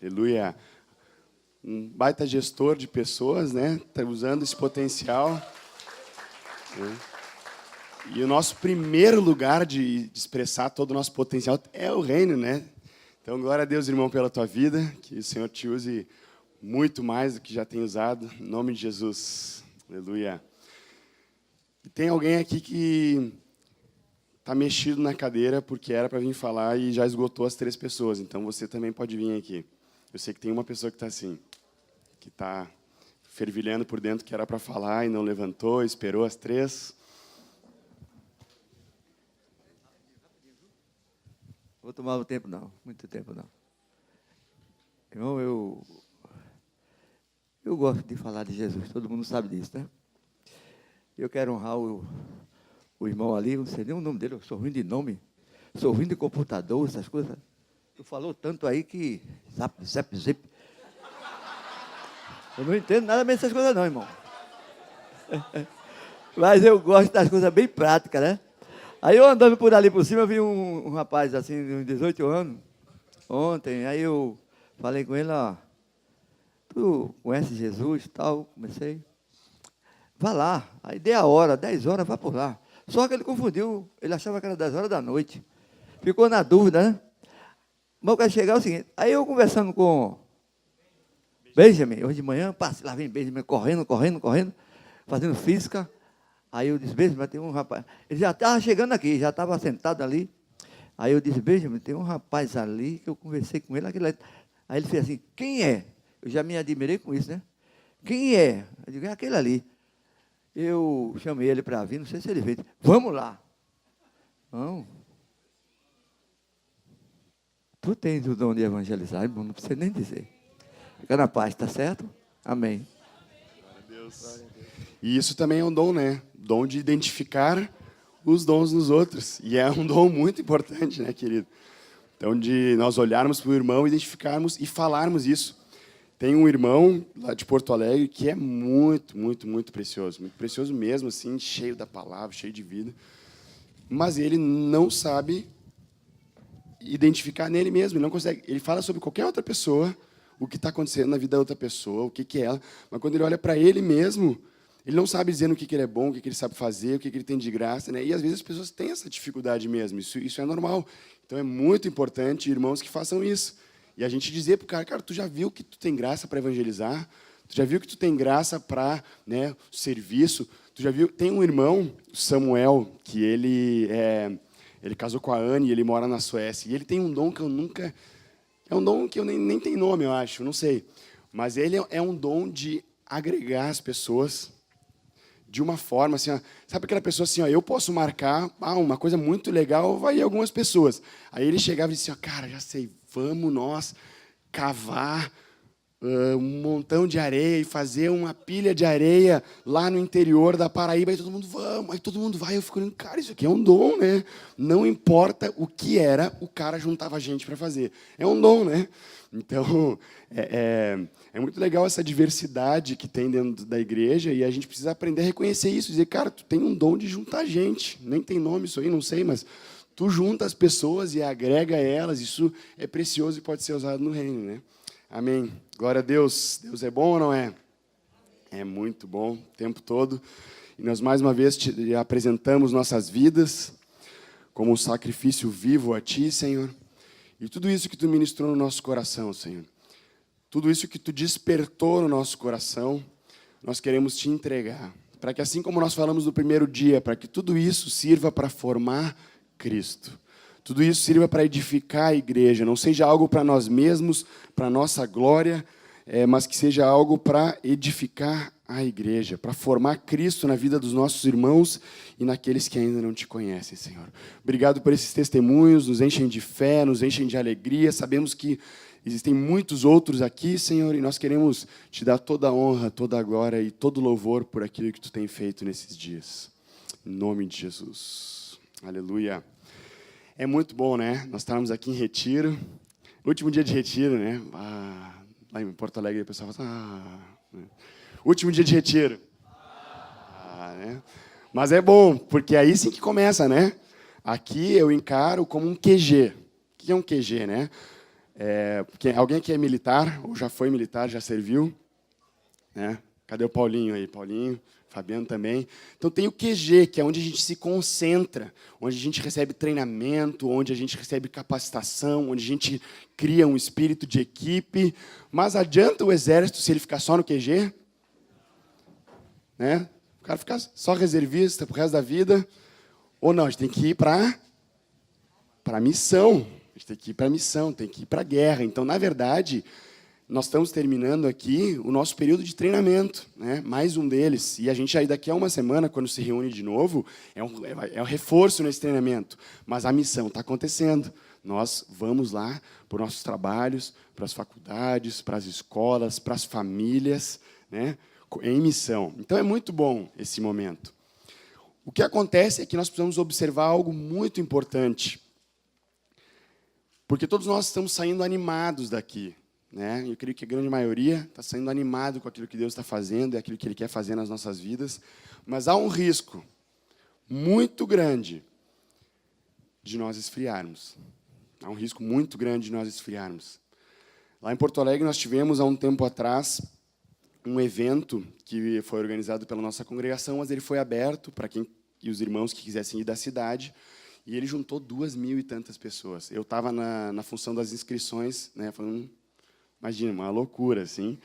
Aleluia. Um baita gestor de pessoas, né? Está usando esse potencial. Né? E o nosso primeiro lugar de expressar todo o nosso potencial é o reino, né? Então, glória a Deus, irmão, pela tua vida. Que o Senhor te use muito mais do que já tem usado. Em nome de Jesus. Aleluia. E tem alguém aqui que está mexido na cadeira porque era para vir falar e já esgotou as 3 pessoas. Então, você também pode vir aqui. Eu sei que tem uma pessoa que está assim, que está fervilhando por dentro, que era para falar e não levantou, esperou as 3. Vou tomar o tempo, não. Muito tempo, não. Irmão, eu gosto de falar de Jesus. Todo mundo sabe disso, né? Eu quero honrar o irmão ali. Não sei nem o nome dele. Eu sou ruim de nome. Sou ruim de computador, essas coisas. Tu falou tanto aí que... Zap. Eu não entendo nada dessas coisas não, irmão. Mas eu gosto das coisas bem práticas, né? Aí eu andando por ali por cima, eu vi um rapaz assim, de uns 18 anos, ontem. Aí eu falei com ele, ó, tu conhece Jesus e tal? Comecei. Vá lá. Aí dei a hora, 10 horas, vá por lá. Só que ele confundiu, ele achava que era 10 horas da noite. Ficou na dúvida, né? Mas eu quero chegar ao seguinte, aí eu conversando com Benjamin, hoje de manhã, lá vem Benjamin correndo, fazendo física. Aí eu disse, Benjamin, tem um rapaz. Ele já estava chegando aqui, já estava sentado ali. Aí eu disse, Benjamin, tem um rapaz ali que eu conversei com ele. Aí ele fez assim, quem é? Eu já me admirei com isso, né? Quem é? Eu digo, é aquele ali. Eu chamei ele para vir, não sei se ele veio. Vamos lá. Não. Tu tens o dom de evangelizar, irmão, não precisa nem dizer. Fica na paz, tá certo? Amém. E isso também é um dom, né? Dom de identificar os dons nos outros. E é um dom muito importante, né, querido? Então, de nós olharmos para o irmão, identificarmos e falarmos isso. Tem um irmão lá de Porto Alegre que é muito, muito, muito precioso. Muito precioso mesmo, assim, cheio da palavra, cheio de vida. Mas ele não sabe identificar nele mesmo, ele não consegue. Ele fala sobre qualquer outra pessoa, o que está acontecendo na vida da outra pessoa, o que é ela. Mas quando ele olha para ele mesmo, ele não sabe dizer no que ele é bom, o que ele sabe fazer, o que ele tem de graça, né? E às vezes as pessoas têm essa dificuldade mesmo. Isso é normal. Então é muito importante, irmãos, que façam isso. E a gente dizer para o cara, tu já viu que tu tem graça para evangelizar? Tu já viu que tu tem graça para, né, serviço? Tu já viu? Tem um irmão, Samuel, que ele casou com a Anne e ele mora na Suécia. E ele tem um dom que eu nunca... É um dom que eu nem tem nome, eu acho, não sei. Mas ele é um dom de agregar as pessoas de uma forma, assim, ó, sabe aquela pessoa assim, ó, eu posso marcar uma coisa muito legal, vai ir algumas pessoas. Aí ele chegava e disse, ó, cara, já sei, vamos nós cavar um montão de areia e fazer uma pilha de areia lá no interior da Paraíba, e todo mundo, vamos, aí todo mundo vai, eu fico olhando, cara, isso aqui é um dom, né? Não importa o que era, o cara juntava gente para fazer. É um dom, né? Então, é muito legal essa diversidade que tem dentro da igreja e a gente precisa aprender a reconhecer isso, dizer, cara, tu tem um dom de juntar gente, nem tem nome isso aí, não sei, mas tu junta as pessoas e agrega elas, isso é precioso e pode ser usado no reino, né? Amém. Glória a Deus. Deus é bom ou não é? É muito bom, o tempo todo. E nós, mais uma vez, te apresentamos nossas vidas como um sacrifício vivo a Ti, Senhor. E tudo isso que Tu ministrou no nosso coração, Senhor. Tudo isso que Tu despertou no nosso coração, nós queremos Te entregar. Para que, assim como nós falamos no primeiro dia, para que tudo isso sirva para formar Cristo. Tudo isso sirva para edificar a igreja, não seja algo para nós mesmos, para a nossa glória, mas que seja algo para edificar a igreja, para formar Cristo na vida dos nossos irmãos e naqueles que ainda não Te conhecem, Senhor. Obrigado por esses testemunhos, nos enchem de fé, nos enchem de alegria. Sabemos que existem muitos outros aqui, Senhor, e nós queremos Te dar toda a honra, toda a glória e todo o louvor por aquilo que Tu tem feito nesses dias. Em nome de Jesus. Aleluia. É muito bom, né? Nós estávamos aqui em Retiro, último dia de Retiro, né? Lá em Porto Alegre, o pessoal fala, né? Último dia de Retiro. Né? Mas é bom, porque aí sim que começa, né? Aqui eu encaro como um QG. O que é um QG, né? Alguém aqui é militar, ou já foi militar, já serviu? Né? Cadê o Paulinho aí? Paulinho. Fabiano também. Então tem o QG, que é onde a gente se concentra, onde a gente recebe treinamento, onde a gente recebe capacitação, onde a gente cria um espírito de equipe. Mas adianta o exército se ele ficar só no QG? Né? O cara ficar só reservista pro resto da vida? Ou não, a gente tem que ir para a missão. A gente tem que ir para a missão, tem que ir para a guerra. Então, na verdade, nós estamos terminando aqui o nosso período de treinamento, né? Mais um deles. E a gente aí daqui a uma semana, quando se reúne de novo, é um reforço nesse treinamento. Mas a missão está acontecendo. Nós vamos lá para os nossos trabalhos, para as faculdades, para as escolas, para as famílias, né? Em missão. Então é muito bom esse momento. O que acontece é que nós precisamos observar algo muito importante. Porque todos nós estamos saindo animados daqui. né? Eu creio que a grande maioria está sendo animado com aquilo que Deus está fazendo, é aquilo que Ele quer fazer nas nossas vidas. Mas há um risco muito grande de nós esfriarmos. Há um risco muito grande de nós esfriarmos. Lá em Porto Alegre, nós tivemos, há um tempo atrás, um evento que foi organizado pela nossa congregação, mas ele foi aberto para quem e os irmãos que quisessem ir da cidade, e ele juntou 2.000 e tantas pessoas. Eu estava na função das inscrições, né? Foi imagina, uma loucura, assim.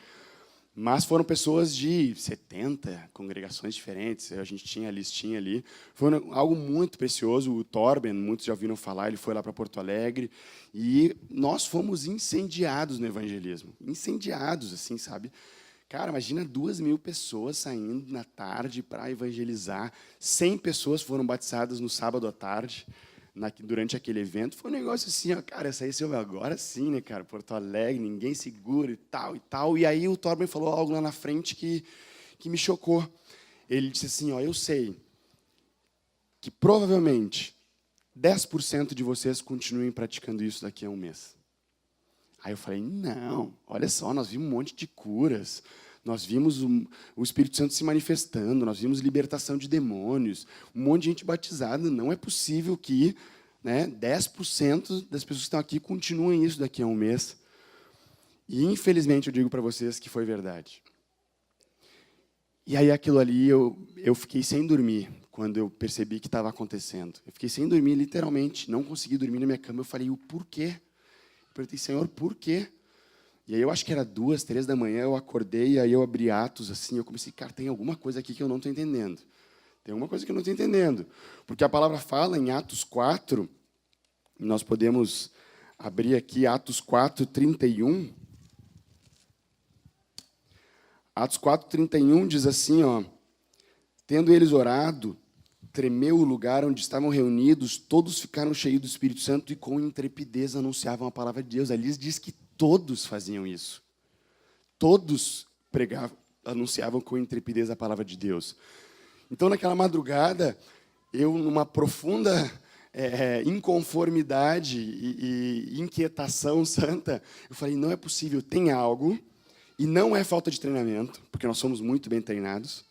Mas foram pessoas de 70 congregações diferentes, a gente tinha a listinha ali. Foi algo muito precioso. O Torben, muitos já ouviram falar, ele foi lá para Porto Alegre, e nós fomos incendiados no evangelismo. Incendiados, assim, sabe? Cara, imagina 2.000 pessoas saindo na tarde para evangelizar. 100 pessoas foram batizadas no sábado à tarde, durante aquele evento. Foi um negócio assim, ó, cara, essa aí se ouve agora sim, né, cara? Porto Alegre, ninguém segura e tal, e tal. E aí o Torben falou algo lá na frente que me chocou. Ele disse assim, ó, eu sei que provavelmente 10% de vocês continuem praticando isso daqui a um mês. Aí eu falei, não, olha só, nós vimos um monte de curas, nós vimos o Espírito Santo se manifestando, nós vimos libertação de demônios, um monte de gente batizada. Não é possível que, né, 10% das pessoas que estão aqui continuem isso daqui a um mês. E, infelizmente, eu digo para vocês que foi verdade. E aí, aquilo ali, eu fiquei sem dormir quando eu percebi que estava acontecendo. Eu fiquei sem dormir, literalmente, não consegui dormir na minha cama. Eu falei, o porquê? Eu perguntei, Senhor, por quê? E aí eu acho que era 2, 3 da manhã, eu acordei, e aí eu abri Atos, assim, eu comecei, cara, tem alguma coisa aqui que eu não estou entendendo. Tem alguma coisa que eu não estou entendendo. Porque a palavra fala em Atos 4, nós podemos abrir aqui Atos 4, 31. Atos 4, 31 diz assim, ó, tendo eles orado, tremeu o lugar onde estavam reunidos, todos ficaram cheios do Espírito Santo e com intrepidez anunciavam a palavra de Deus. Ali diz que todos faziam isso. Todos pregavam, anunciavam com intrepidez a palavra de Deus. Então, naquela madrugada, eu, numa profunda inconformidade e inquietação santa, eu falei, não é possível, tem algo, e não é falta de treinamento, porque nós somos muito bem treinados,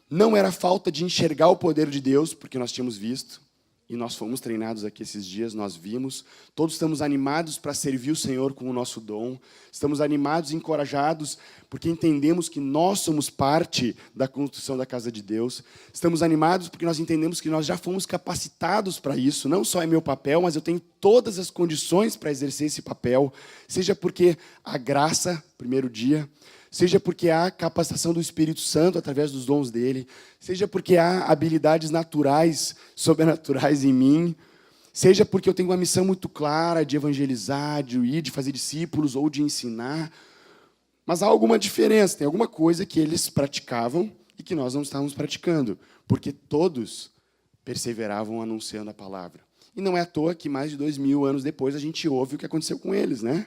não era falta de enxergar o poder de Deus, porque nós tínhamos visto, e nós fomos treinados aqui esses dias, nós vimos. Todos estamos animados para servir o Senhor com o nosso dom. Estamos animados e encorajados porque entendemos que nós somos parte da construção da casa de Deus. Estamos animados porque nós entendemos que nós já fomos capacitados para isso. Não só é meu papel, mas eu tenho todas as condições para exercer esse papel. Seja porque a graça, primeiro dia, seja porque há capacitação do Espírito Santo através dos dons dele, seja porque há habilidades naturais, sobrenaturais em mim, seja porque eu tenho uma missão muito clara de evangelizar, de ir, de fazer discípulos ou de ensinar. Mas há alguma diferença, tem alguma coisa que eles praticavam e que nós não estávamos praticando, porque todos perseveravam anunciando a palavra. E não é à toa que mais de 2.000 anos depois a gente ouve o que aconteceu com eles, né?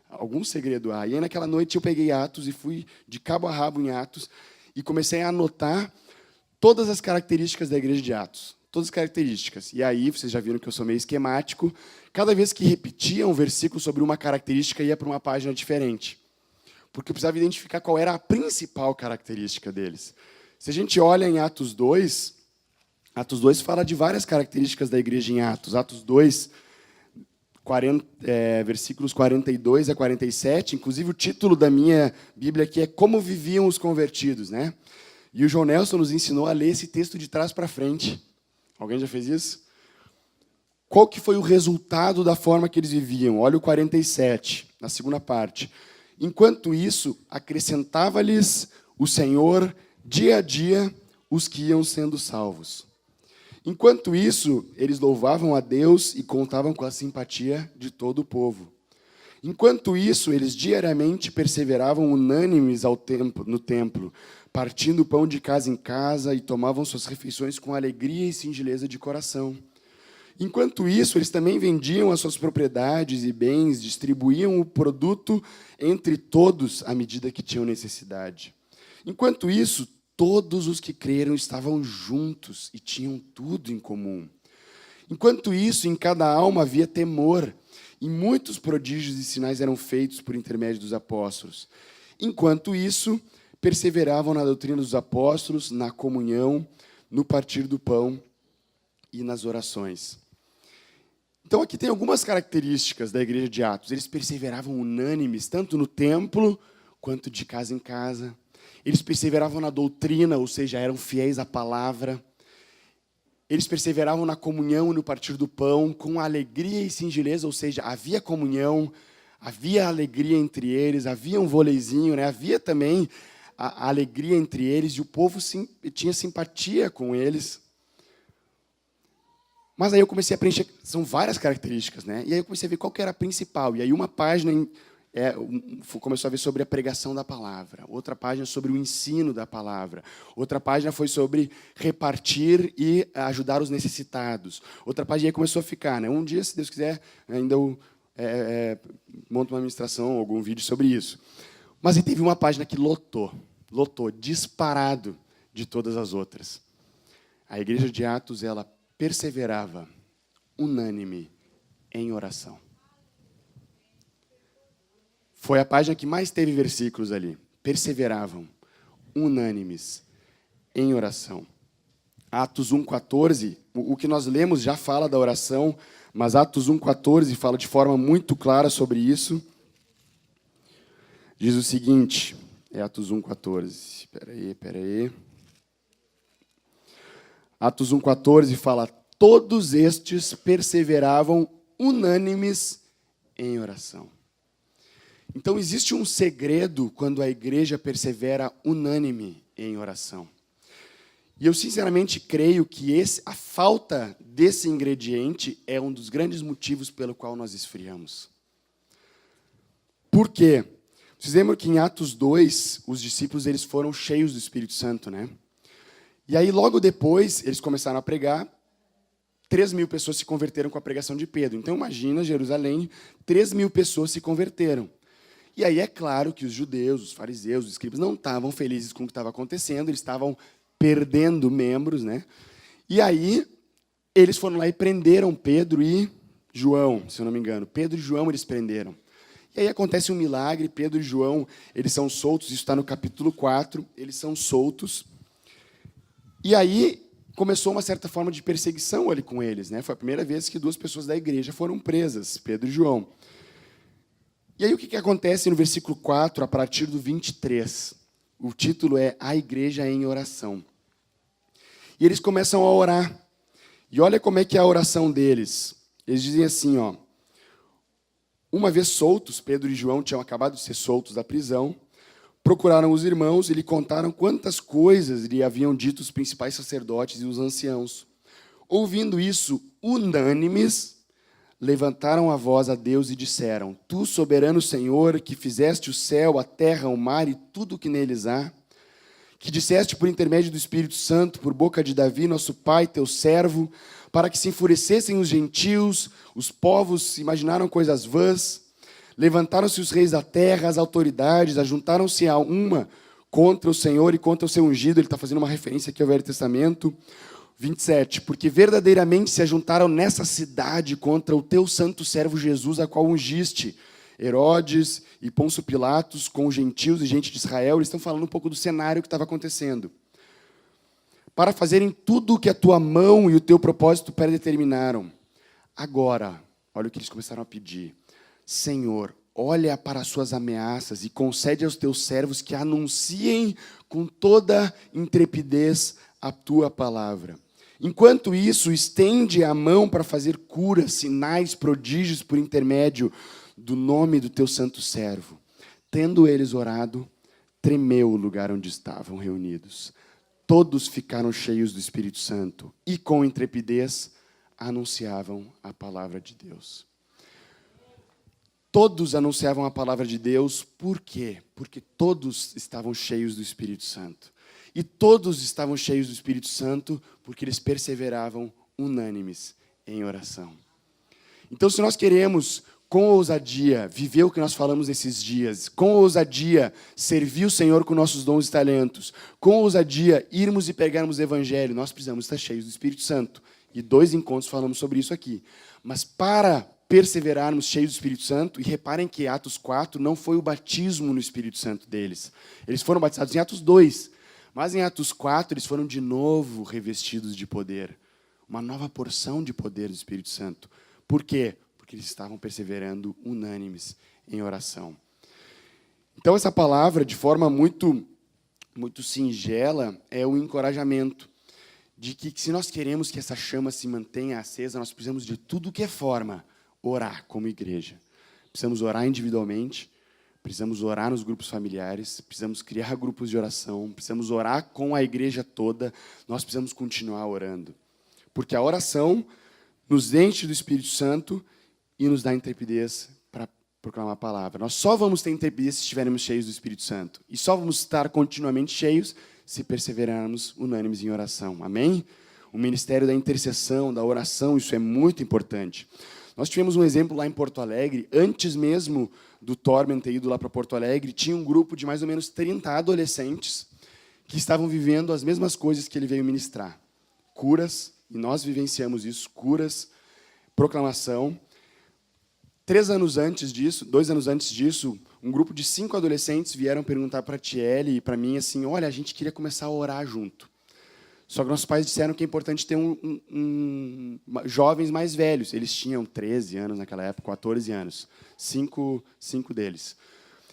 Algum segredo há. E aí, naquela noite, eu peguei Atos e fui de cabo a rabo em Atos e comecei a anotar todas as características da igreja de Atos. Todas as características. E aí, vocês já viram que eu sou meio esquemático. Cada vez que repetia um versículo sobre uma característica, ia para uma página diferente. Porque eu precisava identificar qual era a principal característica deles. Se a gente olha em Atos 2 fala de várias características da igreja em Atos. Atos 2, versículos 42 a 47, inclusive o título da minha Bíblia aqui é Como Viviam os Convertidos, né? E o João Nelson nos ensinou a ler esse texto de trás para frente. Alguém já fez isso? Qual que foi o resultado da forma que eles viviam? Olha o 47, na segunda parte. Enquanto isso, acrescentava-lhes o Senhor, dia a dia, os que iam sendo salvos. Enquanto isso, eles louvavam a Deus e contavam com a simpatia de todo o povo. Enquanto isso, eles diariamente perseveravam unânimes no templo, partindo o pão de casa em casa e tomavam suas refeições com alegria e singeleza de coração. Enquanto isso, eles também vendiam as suas propriedades e bens, distribuíam o produto entre todos à medida que tinham necessidade. Enquanto isso, todos os que creram estavam juntos e tinham tudo em comum. Enquanto isso, em cada alma havia temor, e muitos prodígios e sinais eram feitos por intermédio dos apóstolos. Enquanto isso, perseveravam na doutrina dos apóstolos, na comunhão, no partir do pão e nas orações. Então, aqui tem algumas características da igreja de Atos. Eles perseveravam unânimes, tanto no templo, quanto de casa em casa. Eles perseveravam na doutrina, ou seja, eram fiéis à palavra. Eles perseveravam na comunhão e no partir do pão, com alegria e singeleza, ou seja, havia comunhão, havia alegria entre eles, havia um voleizinho, né? Havia também a alegria entre eles, e o povo tinha simpatia com eles. Mas aí eu comecei a preencher, são várias características, né? E aí eu comecei a ver qual que era a principal. E aí uma página começou a ver sobre a pregação da palavra, outra página sobre o ensino da palavra, outra página foi sobre repartir e ajudar os necessitados, outra página aí começou a ficar, né? Um dia, se Deus quiser, ainda eu monto uma ministração, algum vídeo sobre isso. Mas aí teve uma página que lotou, disparado de todas as outras. A igreja de Atos, ela perseverava unânime em oração. Foi a página que mais teve versículos ali. Perseveravam unânimes em oração. Atos 1,14, o que nós lemos já fala da oração, mas Atos 1,14 fala de forma muito clara sobre isso. Diz o seguinte, Atos 1,14, espera aí. Atos 1,14 fala, todos estes perseveravam unânimes em oração. Então, existe um segredo quando a igreja persevera unânime em oração. E eu, sinceramente, creio que a falta desse ingrediente é um dos grandes motivos pelo qual nós esfriamos. Por quê? Vocês lembram que em Atos 2, os discípulos eles foram cheios do Espírito Santo, né? E aí, logo depois, eles começaram a pregar, 3.000 pessoas se converteram com a pregação de Pedro. Então, imagina, Jerusalém, 3.000 pessoas se converteram. E aí é claro que os judeus, os fariseus, os escribas não estavam felizes com o que estava acontecendo, eles estavam perdendo membros, né? E aí eles foram lá e prenderam Pedro e João, se eu não me engano. Pedro e João eles prenderam. E aí acontece um milagre, Pedro e João, eles são soltos, isso está no capítulo 4, eles são soltos. E aí começou uma certa forma de perseguição ali com eles, né? Foi a primeira vez que 2 pessoas da igreja foram presas, Pedro e João. E aí o que acontece no versículo 4, a partir do 23? O título é A Igreja em Oração. E eles começam a orar. E olha como é que é a oração deles. Eles dizem assim, ó. Uma vez soltos, Pedro e João tinham acabado de ser soltos da prisão, procuraram os irmãos e lhe contaram quantas coisas lhe haviam dito os principais sacerdotes e os anciãos. Ouvindo isso, unânimes, levantaram a voz a Deus e disseram, Tu, soberano Senhor, que fizeste o céu, a terra, o mar e tudo o que neles há, que disseste por intermédio do Espírito Santo, por boca de Davi, nosso pai, teu servo, para que se enfurecessem os gentios, os povos imaginaram coisas vãs, levantaram-se os reis da terra, as autoridades, ajuntaram-se a uma contra o Senhor e contra o seu ungido. Ele está fazendo uma referência aqui ao Velho Testamento. 27, porque verdadeiramente se ajuntaram nessa cidade contra o teu santo servo Jesus, a qual ungiste, Herodes e Pôncio Pilatos, com os gentios e gente de Israel. Eles estão falando um pouco do cenário que estava acontecendo. Para fazerem tudo o que a tua mão e o teu propósito predeterminaram. Agora, olha o que eles começaram a pedir. Senhor, olha para as suas ameaças e concede aos teus servos que anunciem com toda intrepidez a tua palavra. Enquanto isso, estende a mão para fazer curas, sinais, prodígios por intermédio do nome do teu santo servo. Tendo eles orado, tremeu o lugar onde estavam reunidos. Todos ficaram cheios do Espírito Santo e, com intrepidez, anunciavam a palavra de Deus. Todos anunciavam a palavra de Deus, por quê? Porque todos estavam cheios do Espírito Santo. E todos estavam cheios do Espírito Santo porque eles perseveravam unânimes em oração. Então, se nós queremos, com ousadia, viver o que nós falamos nesses dias, com ousadia, servir o Senhor com nossos dons e talentos, com ousadia, irmos e pregarmos o Evangelho, nós precisamos estar cheios do Espírito Santo. E 2 encontros falamos sobre isso aqui. Mas para perseverarmos cheios do Espírito Santo, e reparem que Atos 4 não foi o batismo no Espírito Santo deles. Eles foram batizados em Atos 2. Mas em Atos 4, eles foram de novo revestidos de poder. Uma nova porção de poder do Espírito Santo. Por quê? Porque eles estavam perseverando unânimes em oração. Então, essa palavra, de forma muito singela, é o encorajamento de que, se nós queremos que essa chama se mantenha acesa, nós precisamos de tudo que é forma orar como igreja. Precisamos orar individualmente, precisamos orar nos grupos familiares, precisamos criar grupos de oração, precisamos orar com a igreja toda, nós precisamos continuar orando. Porque a oração nos enche do Espírito Santo e nos dá intrepidez para proclamar a palavra. Nós só vamos ter intrepidez se estivermos cheios do Espírito Santo. E só vamos estar continuamente cheios se perseverarmos unânimes em oração. Amém? O ministério da intercessão, da oração, isso é muito importante. Nós tivemos um exemplo lá em Porto Alegre, antes mesmo do Torment ter ido lá para Porto Alegre, tinha um grupo de mais ou menos 30 adolescentes que estavam vivendo as mesmas coisas que ele veio ministrar. Curas, e nós vivenciamos isso, curas, proclamação. 2 anos antes disso, um grupo de 5 adolescentes vieram perguntar para a Tiele e para mim assim, olha, a gente queria começar a orar junto. Só que nossos pais disseram que é importante ter jovens mais velhos. Eles tinham 13 anos naquela época, 14 anos. 5 deles.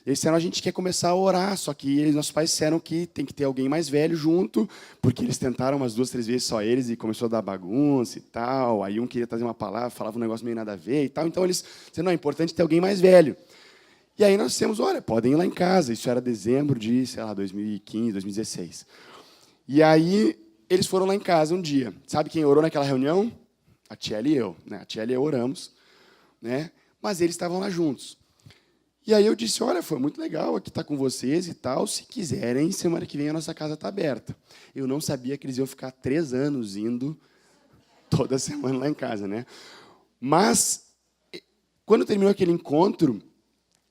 Eles disseram, a gente quer começar a orar, só que nossos pais disseram que tem que ter alguém mais velho junto, porque eles tentaram umas 2, 3 vezes só eles e começou a dar bagunça e tal. Aí um queria trazer uma palavra, falava um negócio meio nada a ver e tal. Então eles disseram, não, é importante ter alguém mais velho. E aí nós dissemos, olha, podem ir lá em casa. Isso era dezembro de, 2015, 2016. E aí eles foram lá em casa um dia. Sabe quem orou naquela reunião? A Tiele e eu. Né? A Tiele e eu oramos, né? Mas eles estavam lá juntos. E aí eu disse, olha, foi muito legal aqui estar com vocês e tal. Se quiserem, semana que vem a nossa casa está aberta. Eu não sabia que eles iam ficar 3 anos indo toda semana lá em casa, né? Mas, quando terminou aquele encontro,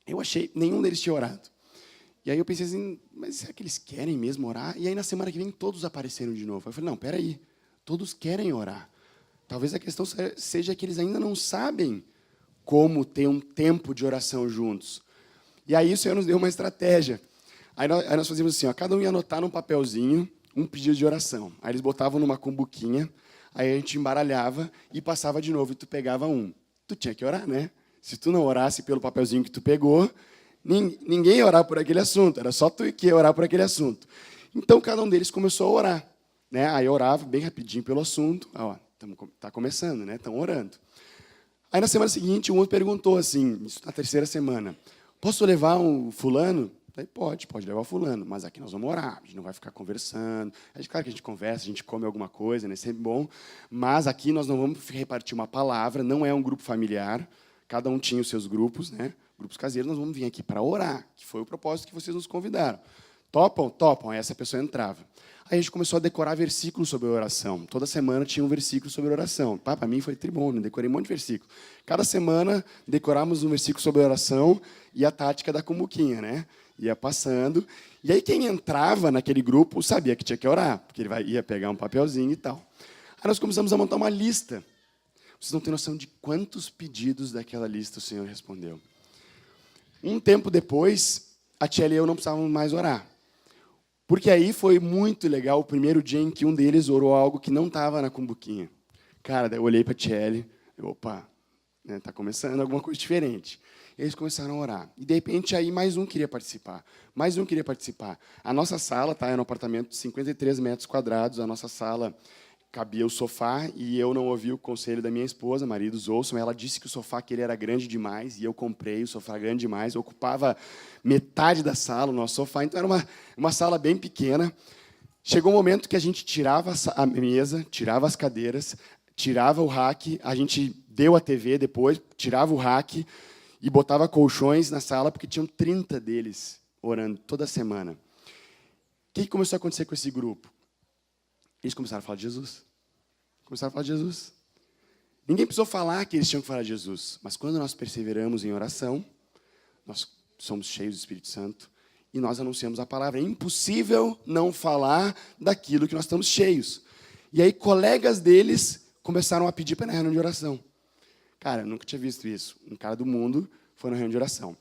eu achei, nenhum deles tinha orado. E aí eu pensei assim, mas será que eles querem mesmo orar? E aí na semana que vem todos apareceram de novo. Eu falei, não, peraí, todos querem orar. Talvez a questão seja que eles ainda não sabem como ter um tempo de oração juntos. E aí o Senhor nos deu uma estratégia. Aí nós fazíamos assim, ó, cada um ia anotar num papelzinho um pedido de oração. Aí eles botavam numa cumbuquinha, aí a gente embaralhava e passava de novo, e tu pegava um. Tu tinha que orar, né? Se tu não orasse pelo papelzinho que tu pegou, ninguém ia orar por aquele assunto, era só tu que ia orar por aquele assunto. Então, cada um deles começou a orar. Né? Aí orava bem rapidinho pelo assunto. Está começando, né? Estão orando. Aí, na semana seguinte, um outro perguntou assim, isso na 3ª semana, posso levar um fulano? Aí, pode levar o fulano, mas aqui nós vamos orar, a gente não vai ficar conversando. Claro que a gente conversa, a gente come alguma coisa, né? Sempre bom, mas aqui nós não vamos repartir uma palavra, não é um grupo familiar, cada um tinha os seus grupos, né? Grupos caseiros, nós vamos vir aqui para orar, que foi o propósito que vocês nos convidaram. Topam? Topam. Aí essa pessoa entrava. Aí a gente começou a decorar versículos sobre oração. Toda semana tinha um versículo sobre oração. Para mim foi tribom, né? Decorei um monte de versículo. Cada semana decorávamos um versículo sobre oração e a tática da cumbuquinha, né? Ia passando. E aí quem entrava naquele grupo sabia que tinha que orar, porque ele ia pegar um papelzinho e tal. Aí nós começamos a montar uma lista. Vocês não têm noção de quantos pedidos daquela lista o Senhor respondeu. Um tempo depois, a Tiele e eu não precisávamos mais orar. Porque aí foi muito legal o primeiro dia em que um deles orou algo que não estava na cumbuquinha. Cara, daí eu olhei para a Tiele, opa, né, tá começando alguma coisa diferente. E eles começaram a orar. E, de repente, aí mais um queria participar. Mais um queria participar. A nossa sala era um apartamento de 53 metros quadrados. A nossa sala cabia o sofá e eu não ouvi o conselho da minha esposa, maridos ouçam, ela disse que o sofá aquele era grande demais e eu comprei o sofá grande demais, ocupava metade da sala, o nosso sofá, então era uma sala bem pequena. Chegou um momento que a gente tirava a mesa, tirava as cadeiras, tirava o rack, a gente deu a TV depois, tirava o rack e botava colchões na sala, porque tinham 30 deles orando toda semana. O que começou a acontecer com esse grupo? Eles começaram a falar de Jesus. Começaram a falar de Jesus. Ninguém precisou falar que eles tinham que falar de Jesus. Mas quando nós perseveramos em oração, nós somos cheios do Espírito Santo e nós anunciamos a palavra. É impossível não falar daquilo que nós estamos cheios. E aí colegas deles começaram a pedir para ir na reunião de oração. Cara, eu nunca tinha visto isso. Um cara do mundo foi na reunião de oração.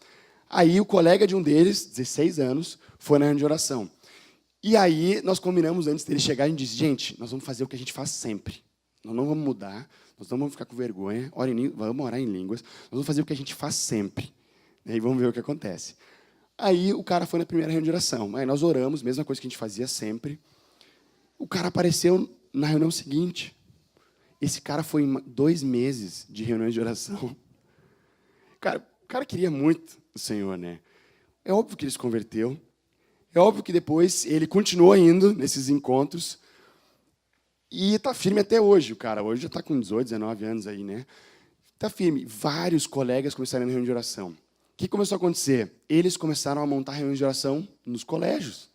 Aí o colega de um deles, 16 anos, foi na reunião de oração. E aí nós combinamos antes dele chegar, a gente disse, gente, nós vamos fazer o que a gente faz sempre. Nós não vamos mudar, nós não vamos ficar com vergonha, vamos orar em línguas, nós vamos fazer o que a gente faz sempre. E aí vamos ver o que acontece. Aí o cara foi na primeira reunião de oração. Aí nós oramos, mesma coisa que a gente fazia sempre. O cara apareceu na reunião seguinte. Esse cara foi em 2 meses de reuniões de oração. Cara, o cara queria muito o Senhor, né? É óbvio que ele se converteu. É óbvio que depois ele continuou indo nesses encontros. E está firme até hoje, o cara. Hoje já está com 18, 19 anos aí, né? Está firme. Vários colegas começaram a ir na reunião de oração. O que começou a acontecer? Eles começaram a montar reuniões de oração nos colégios.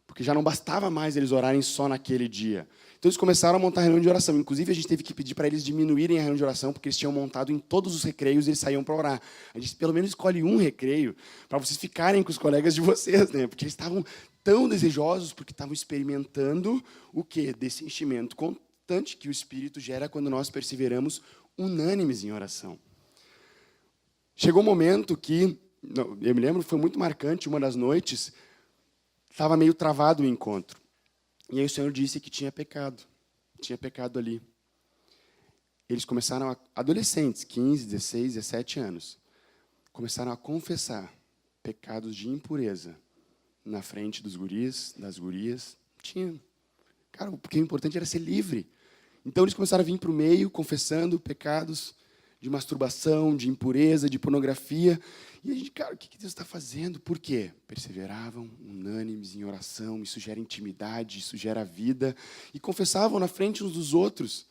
Porque já não bastava mais eles orarem só naquele dia. Então, eles começaram a montar reunião de oração. Inclusive, a gente teve que pedir para eles diminuírem a reunião de oração, porque eles tinham montado em todos os recreios e eles saíam para orar. A gente, pelo menos, escolhe um recreio para vocês ficarem com os colegas de vocês, né? Porque eles estavam tão desejosos, porque estavam experimentando o quê? Desse enchimento constante que o Espírito gera quando nós perseveramos unânimes em oração. Chegou um momento que, eu me lembro, foi muito marcante, uma das noites, estava meio travado o encontro. E aí o Senhor disse que tinha pecado ali. Eles começaram, adolescentes, 15, 16, 17 anos, começaram a confessar pecados de impureza na frente dos guris, das gurias. Cara, porque o importante era ser livre. Então eles começaram a vir para o meio, confessando pecados de masturbação, de impureza, de pornografia. E a gente, cara, o que Deus está fazendo? Por quê? Perseveravam, unânimes em oração, isso gera intimidade, isso gera vida. E confessavam na frente uns dos outros.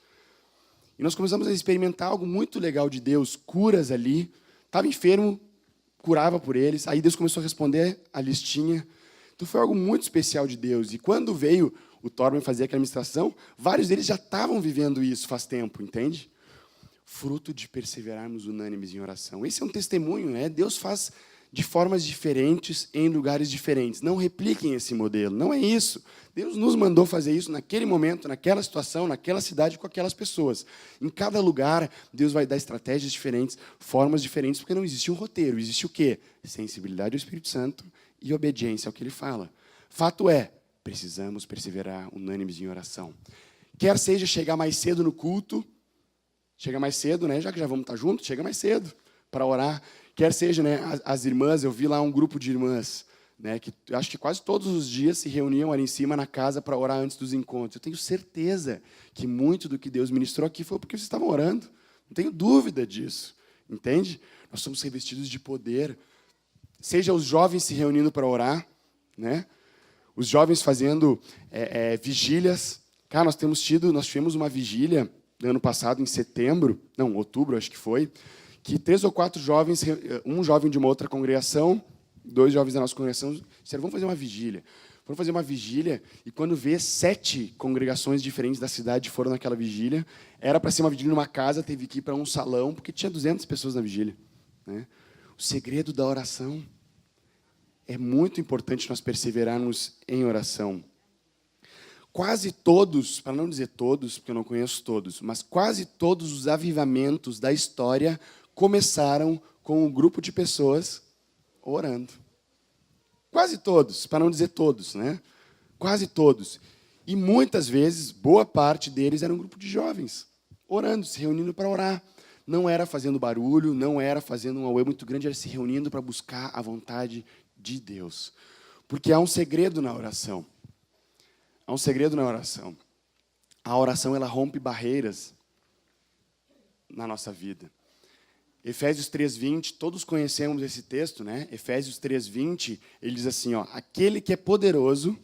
E nós começamos a experimentar algo muito legal de Deus, curas ali. Estava enfermo, curava por eles. Aí Deus começou a responder a listinha. Então foi algo muito especial de Deus. E quando veio o Torben fazer aquela ministração, vários deles já estavam vivendo isso faz tempo, entende? Fruto de perseverarmos unânimes em oração. Esse é um testemunho, né? Deus faz de formas diferentes, em lugares diferentes. Não repliquem esse modelo, não é isso. Deus nos mandou fazer isso naquele momento, naquela situação, naquela cidade, com aquelas pessoas. Em cada lugar, Deus vai dar estratégias diferentes, formas diferentes, porque não existe um roteiro. Existe o quê? Sensibilidade ao Espírito Santo e obediência ao que Ele fala. Fato é, precisamos perseverar unânimes em oração. Quer seja chegar mais cedo no culto, chega mais cedo, né? Já que já vamos estar juntos, chega mais cedo para orar. Quer seja, né, as irmãs, eu vi lá um grupo de irmãs, né, que acho que quase todos os dias se reuniam ali em cima na casa para orar antes dos encontros. Eu tenho certeza que muito do que Deus ministrou aqui foi porque vocês estavam orando. Não tenho dúvida disso. Entende? Nós somos revestidos de poder. Seja os jovens se reunindo para orar, né? Os jovens fazendo vigílias. Cara, nós tivemos uma vigília ano passado, em outubro, acho que foi, que 3 ou 4 jovens, um jovem de uma outra congregação, 2 jovens da nossa congregação, disseram, vamos fazer uma vigília. Foram fazer uma vigília, e quando vê, 7 congregações diferentes da cidade foram naquela vigília. Era para ser uma vigília numa casa, teve que ir para um salão, porque tinha 200 pessoas na vigília. Né? O segredo da oração é muito importante nós perseverarmos em oração. Quase todos, para não dizer todos, porque eu não conheço todos, mas quase todos os avivamentos da história começaram com um grupo de pessoas orando. Quase todos, para não dizer todos, né? Quase todos. E muitas vezes, boa parte deles era um grupo de jovens, orando, se reunindo para orar. Não era fazendo barulho, não era fazendo um auê muito grande, era se reunindo para buscar a vontade de Deus. Porque há um segredo na oração. Há um segredo na oração. A oração, ela rompe barreiras na nossa vida. Efésios 3:20, todos conhecemos esse texto, né? Efésios 3:20, ele diz assim, ó, aquele que é poderoso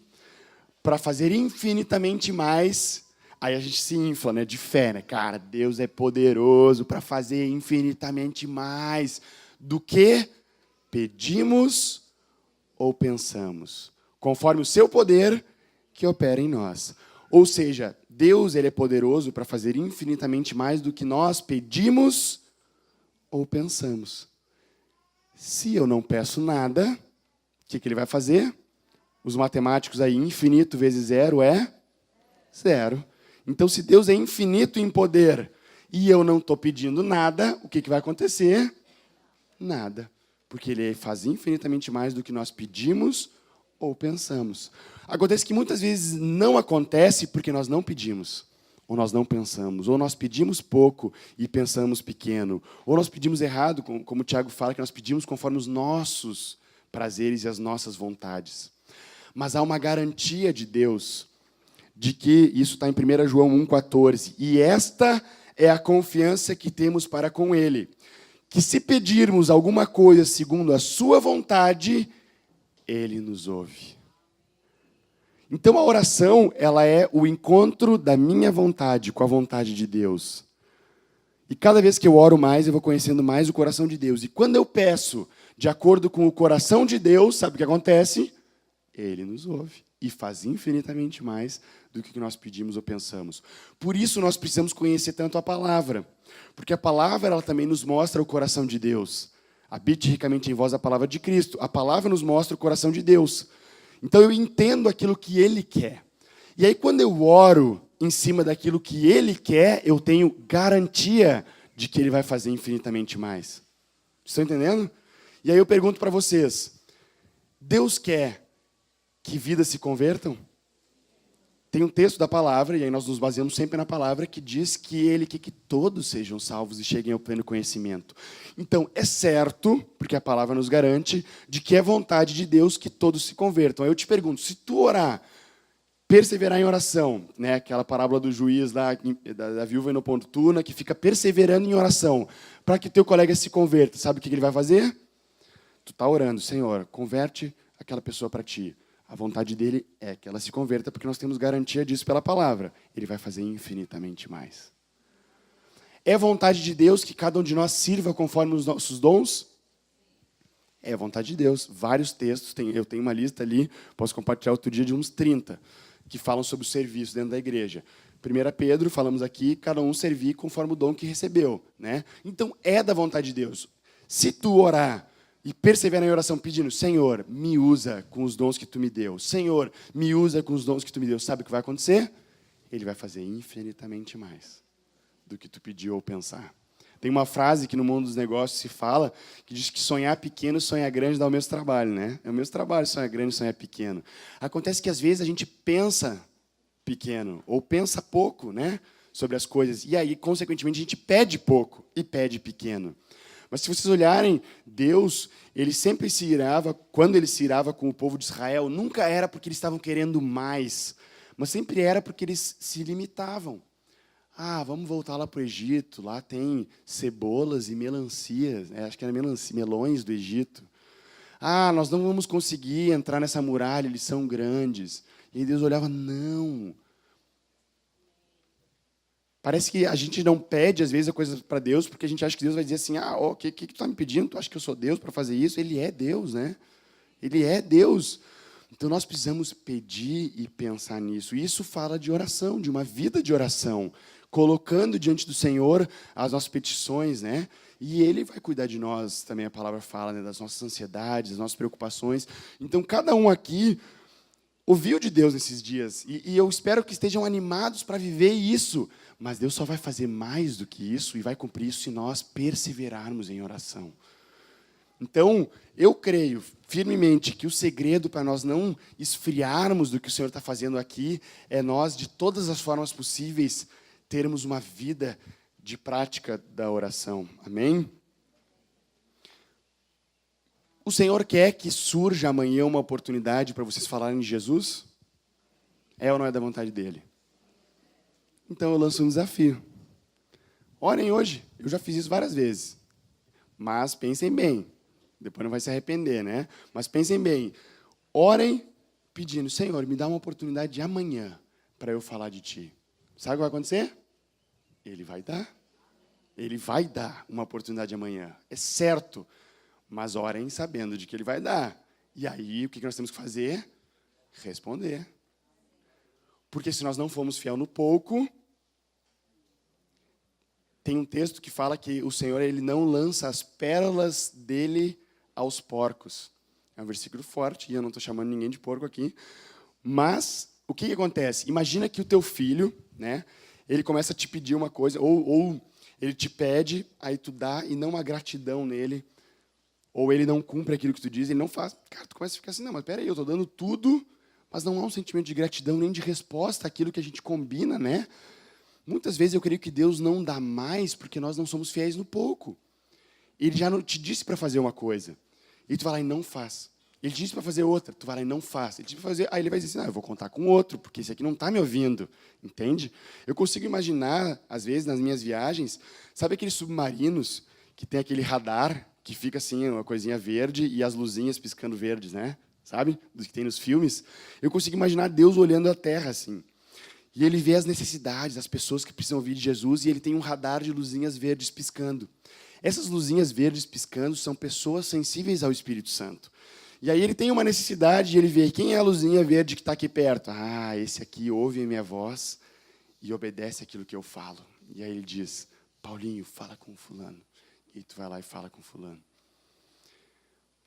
para fazer infinitamente mais. Aí a gente se infla, né, de fé, né? Cara, Deus é poderoso para fazer infinitamente mais do que pedimos ou pensamos, conforme o seu poder que opera em nós. Ou seja, Deus, ele é poderoso para fazer infinitamente mais do que nós pedimos ou pensamos. Se eu não peço nada, o que ele vai fazer? Os matemáticos aí, infinito vezes 0 é 0. Então, se Deus é infinito em poder e eu não estou pedindo nada, o que vai acontecer? Nada. Porque Ele faz infinitamente mais do que nós pedimos ou pensamos. Acontece que muitas vezes não acontece porque nós não pedimos, ou nós não pensamos, ou nós pedimos pouco e pensamos pequeno, ou nós pedimos errado, como o Tiago fala, que nós pedimos conforme os nossos prazeres e as nossas vontades. Mas há uma garantia de Deus, de que isso está em 1 João 1,14, e esta é a confiança que temos para com Ele, que se pedirmos alguma coisa segundo a sua vontade, Ele nos ouve. Então a oração, ela é o encontro da minha vontade com a vontade de Deus. E cada vez que eu oro mais, eu vou conhecendo mais o coração de Deus. E quando eu peço de acordo com o coração de Deus, sabe o que acontece? Ele nos ouve e faz infinitamente mais do que nós pedimos ou pensamos. Por isso nós precisamos conhecer tanto a palavra, porque a palavra ela também nos mostra o coração de Deus. Habite ricamente em vós a palavra de Cristo. A palavra nos mostra o coração de Deus. Então eu entendo aquilo que Ele quer. E aí quando eu oro em cima daquilo que Ele quer, eu tenho garantia de que Ele vai fazer infinitamente mais. Estão entendendo? E aí eu pergunto para vocês, Deus quer que vidas se convertam? Tem um texto da palavra, e aí nós nos baseamos sempre na palavra, que diz que Ele quer que todos sejam salvos e cheguem ao pleno conhecimento. Então, é certo, porque a palavra nos garante, de que é vontade de Deus que todos se convertam. Aí eu te pergunto, se tu orar, perseverar em oração, né, aquela parábola do juiz lá, da viúva inoportuna, que fica perseverando em oração, para que teu colega se converta, sabe o que ele vai fazer? Tu está orando, Senhor, converte aquela pessoa para ti. A vontade dele é que ela se converta, porque nós temos garantia disso pela palavra. Ele vai fazer infinitamente mais. É vontade de Deus que cada um de nós sirva conforme os nossos dons? É vontade de Deus. Vários textos, eu tenho uma lista ali, posso compartilhar outro dia de uns 30, que falam sobre o serviço dentro da igreja. 1 Pedro, falamos aqui, cada um servir conforme o dom que recebeu, né? Então, é da vontade de Deus. Se tu orar e perseverar em oração pedindo, Senhor, me usa com os dons que tu me deu. Senhor, me usa com os dons que tu me deu. Sabe o que vai acontecer? Ele vai fazer infinitamente mais do que tu pediu ou pensar. Tem uma frase que no mundo dos negócios se fala, que diz que sonhar pequeno, sonhar grande dá o mesmo trabalho, né? É o mesmo trabalho sonhar grande, sonhar pequeno. Acontece que às vezes a gente pensa pequeno ou pensa pouco, né, sobre as coisas. E aí, consequentemente, a gente pede pouco e pede pequeno. Mas se vocês olharem, Deus, ele sempre se irava, quando ele se irava com o povo de Israel, nunca era porque eles estavam querendo mais, mas sempre era porque eles se limitavam. Ah, vamos voltar lá para o Egito, lá tem cebolas e melancias, acho que era melões do Egito. Ah, nós não vamos conseguir entrar nessa muralha, eles são grandes. E Deus olhava, não. Parece que a gente não pede, às vezes, a coisa para Deus, porque a gente acha que Deus vai dizer assim, o que tu está me pedindo? Tu acha que eu sou Deus para fazer isso? Ele é Deus, né? Ele é Deus. Então, nós precisamos pedir e pensar nisso. E isso fala de oração, de uma vida de oração, colocando diante do Senhor as nossas petições, né? E Ele vai cuidar de nós, também a palavra fala, né? Das nossas ansiedades, das nossas preocupações. Então, cada um aqui ouviu de Deus nesses dias. E eu espero que estejam animados para viver isso. Mas Deus só vai fazer mais do que isso e vai cumprir isso se nós perseverarmos em oração. Então, eu creio firmemente que o segredo para nós não esfriarmos do que o Senhor está fazendo aqui é nós, de todas as formas possíveis, termos uma vida de prática da oração. Amém? O Senhor quer que surja amanhã uma oportunidade para vocês falarem de Jesus? É ou não é da vontade dEle? Então eu lanço um desafio. Orem hoje. Eu já fiz isso várias vezes. Mas pensem bem. Depois não vai se arrepender, né? Mas pensem bem. Orem pedindo, Senhor, me dá uma oportunidade de amanhã para eu falar de Ti. Sabe o que vai acontecer? Ele vai dar. Ele vai dar uma oportunidade amanhã. É certo. Mas orem sabendo de que Ele vai dar. E aí, o que nós temos que fazer? Responder. Porque se nós não formos fiel no pouco, tem um texto que fala que o Senhor ele não lança as pérolas dele aos porcos. É um versículo forte, e eu não estou chamando ninguém de porco aqui. Mas, o que acontece? Imagina que o teu filho, né? Ele começa a te pedir uma coisa, ou ele te pede, aí tu dá e não há gratidão nele, ou ele não cumpre aquilo que tu diz, ele não faz. Cara, tu começa a ficar assim, não, mas peraí, eu estou dando tudo, mas não há um sentimento de gratidão nem de resposta àquilo que a gente combina, né? Muitas vezes eu creio que Deus não dá mais porque nós não somos fiéis no pouco. Ele já não te disse para fazer uma coisa, e tu vai lá e não faz. Ele disse para fazer outra, tu vai lá e não faz. Ele disse para fazer, aí ele vai dizer assim, eu vou contar com outro, porque esse aqui não está me ouvindo, entende? Eu consigo imaginar, às vezes, nas minhas viagens, sabe aqueles submarinos que tem aquele radar, que fica assim, uma coisinha verde e as luzinhas piscando verdes, né? Sabe? Dos que tem nos filmes. Eu consigo imaginar Deus olhando a terra assim. E ele vê as necessidades, as pessoas que precisam ouvir de Jesus, e ele tem um radar de luzinhas verdes piscando. Essas luzinhas verdes piscando são pessoas sensíveis ao Espírito Santo. E aí ele tem uma necessidade, e ele vê quem é a luzinha verde que está aqui perto. Ah, esse aqui ouve a minha voz e obedece aquilo que eu falo. E aí ele diz, Paulinho, fala com fulano. E tu vai lá e fala com fulano.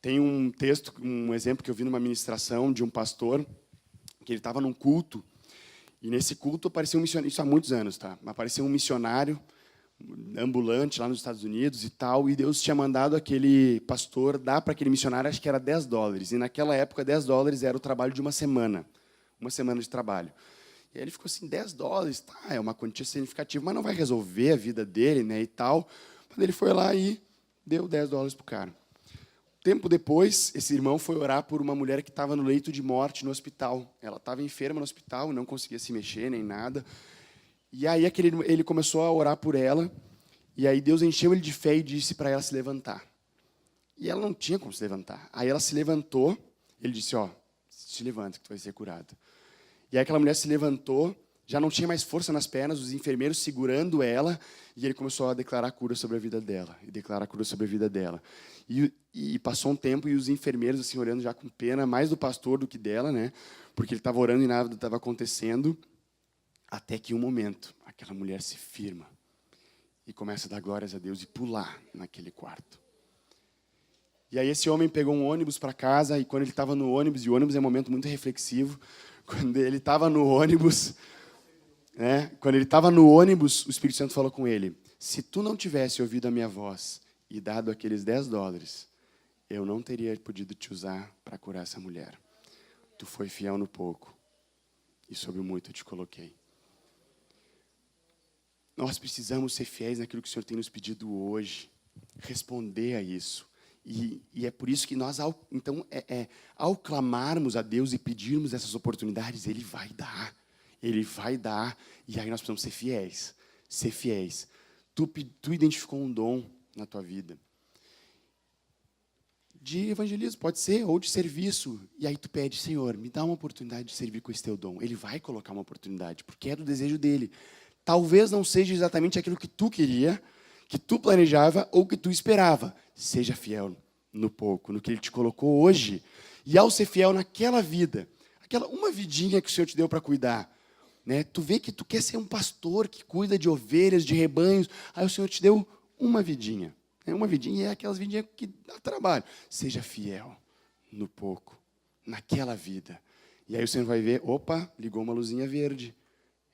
Tem um texto, um exemplo que eu vi numa ministração de um pastor, que ele estava num culto, e nesse culto apareceu um missionário, isso há muitos anos, tá? Apareceu um missionário ambulante lá nos Estados Unidos e tal, e Deus tinha mandado aquele pastor dar para aquele missionário, acho que era $10. E naquela época, $10 era o trabalho de uma semana de trabalho. E aí ele ficou assim, $10, tá, é uma quantia significativa, mas não vai resolver a vida dele, né, e tal. Mas ele foi lá e deu $10 para o cara. Tempo depois, esse irmão foi orar por uma mulher que estava no leito de morte no hospital. Ela estava enferma no hospital, não conseguia se mexer nem nada. E aí ele começou a orar por ela, e aí Deus encheu ele de fé e disse para ela se levantar. E ela não tinha como se levantar. Aí ela se levantou, ele disse, se levanta que tu vai ser curada. E aí aquela mulher se levantou, já não tinha mais força nas pernas, os enfermeiros segurando ela, e ele começou a declarar a cura sobre a vida dela, e declarar a cura sobre a vida dela. E passou um tempo, e os enfermeiros assim olhando já com pena, mais do pastor do que dela, né? Porque ele estava orando e nada estava acontecendo. Até que um momento, aquela mulher se firma e começa a dar glórias a Deus e pular naquele quarto. E aí esse homem pegou um ônibus para casa, e quando ele estava no ônibus, e o ônibus é um momento muito reflexivo, quando ele estava no ônibus, o Espírito Santo falou com ele, se tu não tivesse ouvido a minha voz e dado aqueles $10, eu não teria podido te usar para curar essa mulher. Tu foi fiel no pouco, e sobre o muito eu te coloquei. Nós precisamos ser fiéis naquilo que o Senhor tem nos pedido hoje, responder a isso. E é por isso que nós, ao clamarmos a Deus e pedirmos essas oportunidades, Ele vai dar. Ele vai dar, e aí nós precisamos ser fiéis. Ser fiéis. Tu identificou um dom na tua vida. De evangelismo, pode ser, ou de serviço. E aí tu pede, Senhor, me dá uma oportunidade de servir com esse teu dom. Ele vai colocar uma oportunidade, porque é do desejo dele. Talvez não seja exatamente aquilo que tu queria, que tu planejava ou que tu esperava. Seja fiel no pouco, no que Ele te colocou hoje. E ao ser fiel naquela vida, aquela uma vidinha que o Senhor te deu para cuidar, né? Tu vê que tu quer ser um pastor que cuida de ovelhas, de rebanhos. Aí o Senhor te deu uma vidinha. Uma vidinha é aquelas vidinhas que dá trabalho. Seja fiel no pouco, naquela vida. E aí o Senhor vai ver, opa, ligou uma luzinha verde.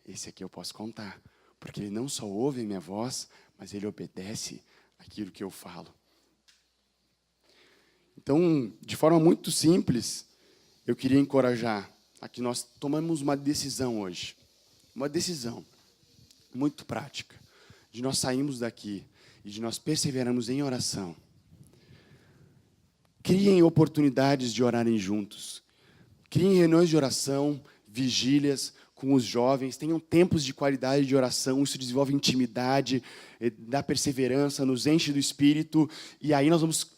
Esse aqui eu posso contar, porque ele não só ouve a minha voz, mas ele obedece aquilo que eu falo. Então, de forma muito simples, eu queria encorajar a que nós tomamos uma decisão hoje, uma decisão muito prática, de nós sairmos daqui e de nós perseverarmos em oração. Criem oportunidades de orarem juntos. Criem reuniões de oração, vigílias, com os jovens, tenham tempos de qualidade de oração, isso desenvolve intimidade, dá perseverança, nos enche do Espírito, e aí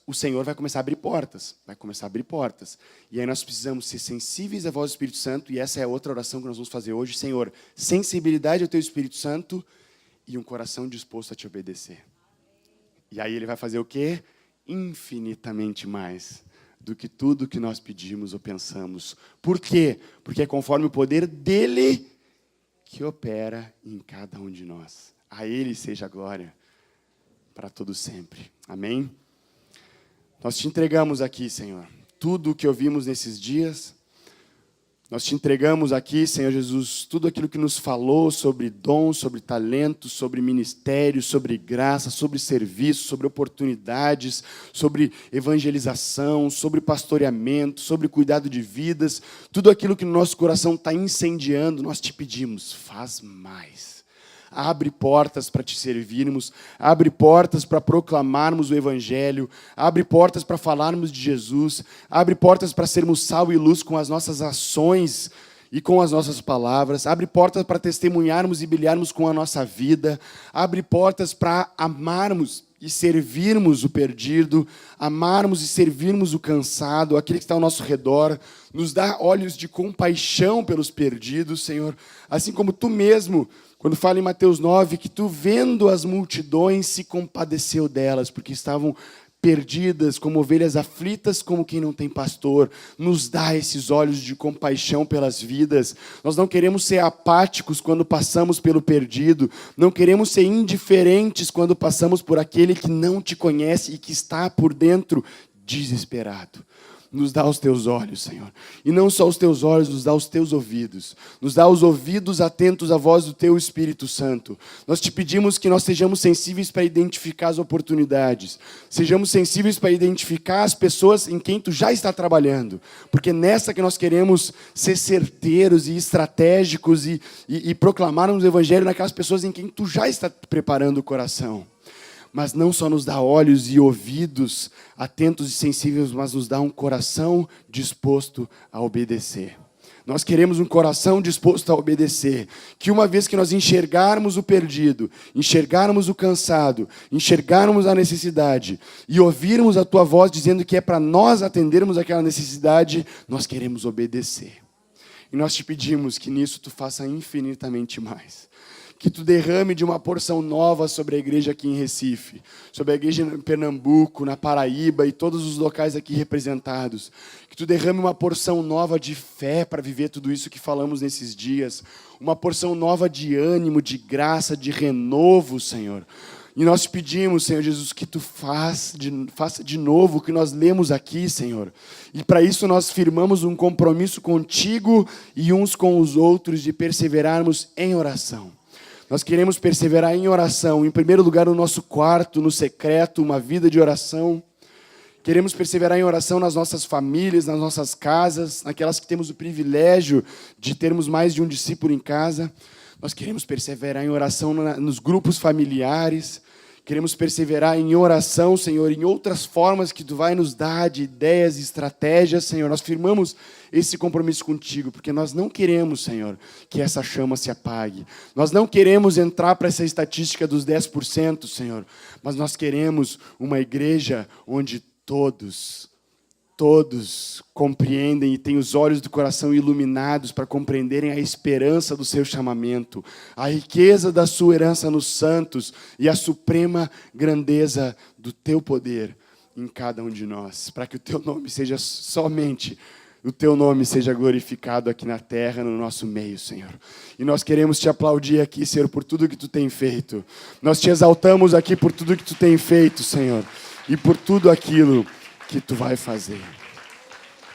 o Senhor vai começar a abrir portas, E aí nós precisamos ser sensíveis à voz do Espírito Santo, e essa é outra oração que nós vamos fazer hoje, Senhor, sensibilidade ao Teu Espírito Santo e um coração disposto a Te obedecer. E aí Ele vai fazer o quê? Infinitamente mais do que tudo que nós pedimos ou pensamos. Por quê? Porque é conforme o poder dEle que opera em cada um de nós. A Ele seja a glória para todo sempre. Amém? Nós Te entregamos aqui, Senhor, tudo o que ouvimos nesses dias, Nós te entregamos aqui, Senhor Jesus, tudo aquilo que nos falou sobre dons, sobre talentos, sobre ministérios, sobre graça, sobre serviço, sobre oportunidades, sobre evangelização, sobre pastoreamento, sobre cuidado de vidas, tudo aquilo que no nosso coração está incendiando, nós te pedimos, faz mais. Abre portas para te servirmos, abre portas para proclamarmos o Evangelho, abre portas para falarmos de Jesus, abre portas para sermos sal e luz com as nossas ações e com as nossas palavras, abre portas para testemunharmos e brilharmos com a nossa vida, abre portas para amarmos e servirmos o perdido, amarmos e servirmos o cansado, aquele que está ao nosso redor, nos dá olhos de compaixão pelos perdidos, Senhor, assim como Tu mesmo, quando fala em Mateus 9, que Tu, vendo as multidões, se compadeceu delas, porque estavam perdidas, como ovelhas aflitas, como quem não tem pastor. Nos dá esses olhos de compaixão pelas vidas. Nós não queremos ser apáticos quando passamos pelo perdido. Não queremos ser indiferentes quando passamos por aquele que não Te conhece e que está por dentro desesperado. Nos dá os Teus olhos, Senhor. E não só os Teus olhos, nos dá os Teus ouvidos. Nos dá os ouvidos atentos à voz do Teu Espírito Santo. Nós Te pedimos que nós sejamos sensíveis para identificar as oportunidades. Sejamos sensíveis para identificar as pessoas em quem Tu já está trabalhando. Porque nessa que nós queremos ser certeiros e estratégicos e proclamarmos o Evangelho naquelas pessoas em quem Tu já está preparando o coração. Mas não só nos dá olhos e ouvidos atentos e sensíveis, mas nos dá um coração disposto a obedecer. Nós queremos um coração disposto a obedecer, que uma vez que nós enxergarmos o perdido, enxergarmos o cansado, enxergarmos a necessidade e ouvirmos a Tua voz dizendo que é para nós atendermos aquela necessidade, nós queremos obedecer. E nós Te pedimos que nisso Tu faça infinitamente mais. Que Tu derrame de uma porção nova sobre a igreja aqui em Recife, sobre a igreja em Pernambuco, na Paraíba e todos os locais aqui representados. Que Tu derrame uma porção nova de fé para viver tudo isso que falamos nesses dias. Uma porção nova de ânimo, de graça, de renovo, Senhor. E nós Te pedimos, Senhor Jesus, que Tu faça de novo o que nós lemos aqui, Senhor. E para isso nós firmamos um compromisso contigo e uns com os outros de perseverarmos em oração. Nós queremos perseverar em oração, em primeiro lugar no nosso quarto, no secreto, uma vida de oração. Queremos perseverar em oração nas nossas famílias, nas nossas casas, naquelas que temos o privilégio de termos mais de um discípulo em casa. Nós queremos perseverar em oração nos grupos familiares. Queremos perseverar em oração, Senhor, em outras formas que Tu vai nos dar de ideias e estratégias, Senhor. Nós firmamos esse compromisso contigo, porque nós não queremos, Senhor, que essa chama se apague. Nós não queremos entrar para essa estatística dos 10%, Senhor, mas nós queremos uma igreja onde todos compreendem e têm os olhos do coração iluminados para compreenderem a esperança do seu chamamento, a riqueza da sua herança nos santos e a suprema grandeza do Teu poder em cada um de nós, para que o Teu nome seja glorificado aqui na terra, no nosso meio, Senhor. E nós queremos Te aplaudir aqui, Senhor, por tudo que Tu tem feito. Nós Te exaltamos aqui por tudo que Tu tem feito, Senhor, e por tudo aquilo que Tu vai fazer.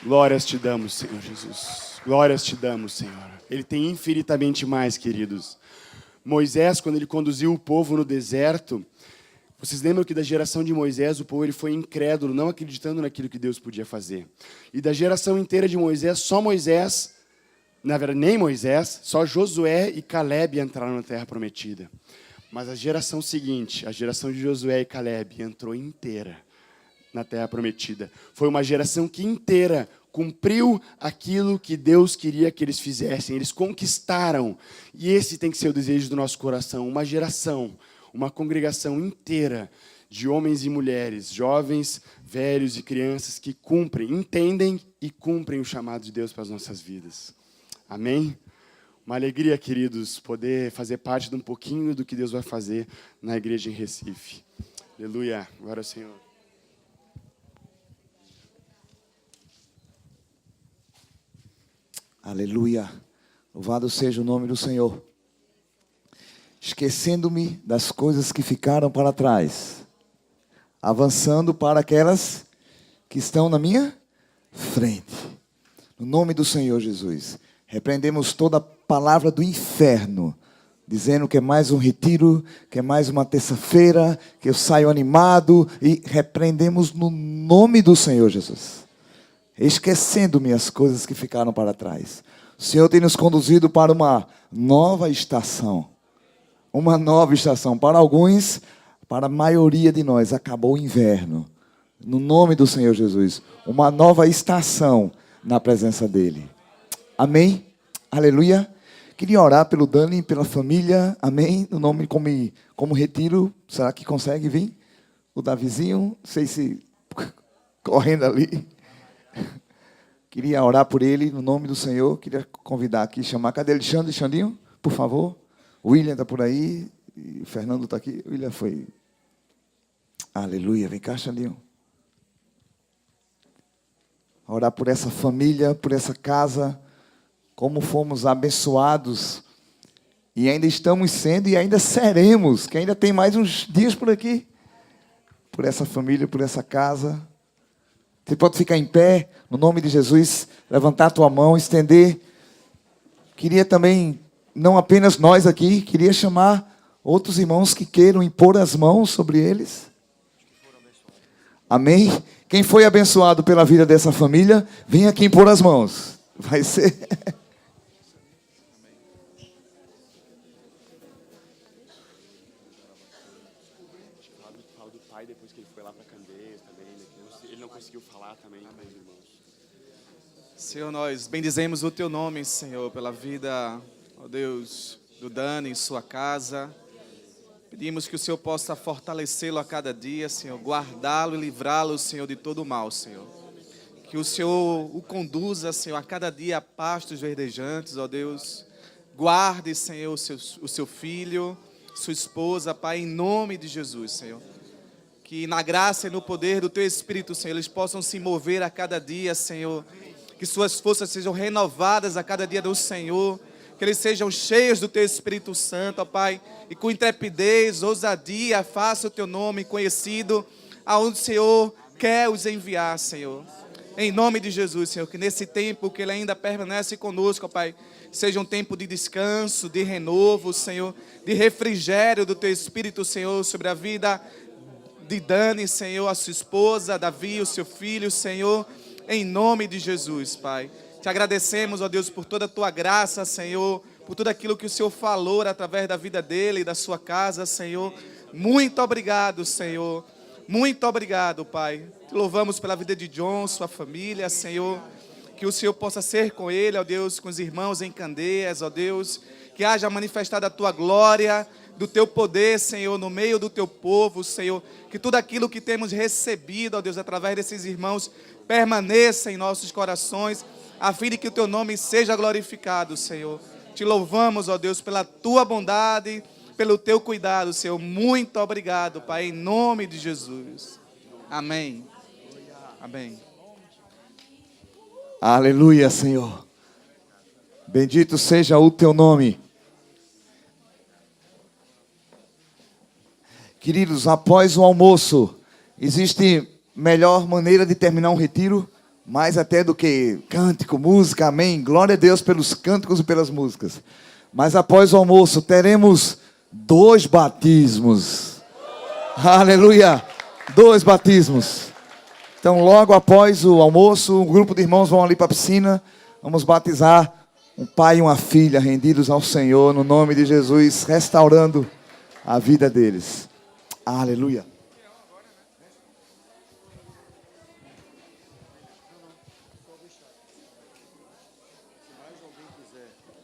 Glórias Te damos, Senhor Jesus. Glórias Te damos, Senhor. Ele tem infinitamente mais, queridos. Moisés, quando ele conduziu o povo no deserto, vocês lembram que da geração de Moisés, o povo ele foi incrédulo, não acreditando naquilo que Deus podia fazer. E da geração inteira de Moisés, só Moisés, na verdade nem Moisés, só Josué e Caleb entraram na terra prometida. Mas a geração seguinte, a geração de Josué e Caleb, entrou inteira na terra prometida. Foi uma geração que inteira cumpriu aquilo que Deus queria que eles fizessem. Eles conquistaram. E esse tem que ser o desejo do nosso coração. Uma geração, uma congregação inteira de homens e mulheres, jovens, velhos e crianças que cumprem, entendem e cumprem o chamado de Deus para as nossas vidas. Amém? Uma alegria, queridos, poder fazer parte de um pouquinho do que Deus vai fazer na igreja em Recife. Aleluia. Glória ao Senhor. Aleluia. Louvado seja o nome do Senhor. Esquecendo-me das coisas que ficaram para trás, avançando para aquelas que estão na minha frente. no nome do Senhor Jesus. Repreendemos toda palavra do inferno, dizendo que é mais um retiro, que é mais uma terça-feira, que eu saio animado, e repreendemos no nome do Senhor Jesus. Esquecendo-me as coisas que ficaram para trás. O Senhor tem nos conduzido para uma nova estação. Uma nova estação. Para alguns, para a maioria de nós, acabou o inverno. No nome do Senhor Jesus. Uma nova estação na presença dEle. Amém? Aleluia. Queria orar pelo Dani, pela família. Amém? No nome como retiro. Será que consegue vir? O Davizinho, não sei se correndo ali. Queria orar por ele, no nome do Senhor. Queria convidar aqui, chamar. Cadê Alexandre? Xandinho, por favor. O William está por aí. E o Fernando está aqui. O William foi. Aleluia. Vem cá, Xandinho. Orar por essa família, por essa casa. Como fomos abençoados. E ainda estamos sendo e ainda seremos. Que ainda tem mais uns dias por aqui. Por essa família, por essa casa. Você pode ficar em pé, no nome de Jesus, levantar a tua mão, estender. Queria também, não apenas nós aqui, queria chamar outros irmãos que queiram impor as mãos sobre eles. Amém? Quem foi abençoado pela vida dessa família, vem aqui impor as mãos. Vai ser... Fala do pai depois que ele foi lá para Candeias também. Ele não conseguiu falar também com os irmãos. Senhor, nós bendizemos o Teu nome, Senhor, pela vida, ó Deus, do Dani em sua casa. Pedimos que o Senhor possa fortalecê-lo a cada dia, Senhor, guardá-lo e livrá-lo, Senhor, de todo o mal, Senhor. Que o Senhor o conduza, Senhor, a cada dia a pastos verdejantes, ó Deus. Guarde, Senhor, o seu filho, sua esposa, Pai, em nome de Jesus, Senhor. Que na graça e no poder do Teu Espírito, Senhor, eles possam se mover a cada dia, Senhor. Que suas forças sejam renovadas a cada dia do Senhor. Que eles sejam cheios do Teu Espírito Santo, ó Pai. E com intrepidez, ousadia, faça o Teu nome conhecido aonde o Senhor quer os enviar, Senhor. Em nome de Jesus, Senhor, que nesse tempo que Ele ainda permanece conosco, ó Pai, seja um tempo de descanso, de renovo, Senhor, de refrigério do Teu Espírito, Senhor, sobre a vida de Dani, Senhor, a sua esposa, Davi, o seu filho, Senhor, em nome de Jesus, Pai. Te agradecemos, ó Deus, por toda a Tua graça, Senhor, por tudo aquilo que o Senhor falou através da vida dele e da sua casa, Senhor. Muito obrigado, Senhor. Muito obrigado, Pai. Te louvamos pela vida de John, sua família, Senhor. Que o Senhor possa ser com ele, ó Deus, com os irmãos em Candeias, ó Deus. Que haja manifestado a Tua glória, do Teu poder, Senhor, no meio do Teu povo, Senhor. Que tudo aquilo que temos recebido, ó Deus, através desses irmãos, permaneça em nossos corações, a fim de que o Teu nome seja glorificado, Senhor. Te louvamos, ó Deus, pela Tua bondade, pelo Teu cuidado, Senhor. Muito obrigado, Pai, em nome de Jesus. Amém. Amém. Aleluia, Senhor. Bendito seja o Teu nome. Queridos, após o almoço, existe melhor maneira de terminar um retiro? Mais até do que cântico, música, amém. Glória a Deus pelos cânticos e pelas músicas. Mas após o almoço teremos 2 batismos. Aleluia! 2 batismos. Então logo após o almoço, um grupo de irmãos vão ali para a piscina. Vamos batizar um pai e uma filha rendidos ao Senhor, no nome de Jesus, restaurando a vida deles. Aleluia!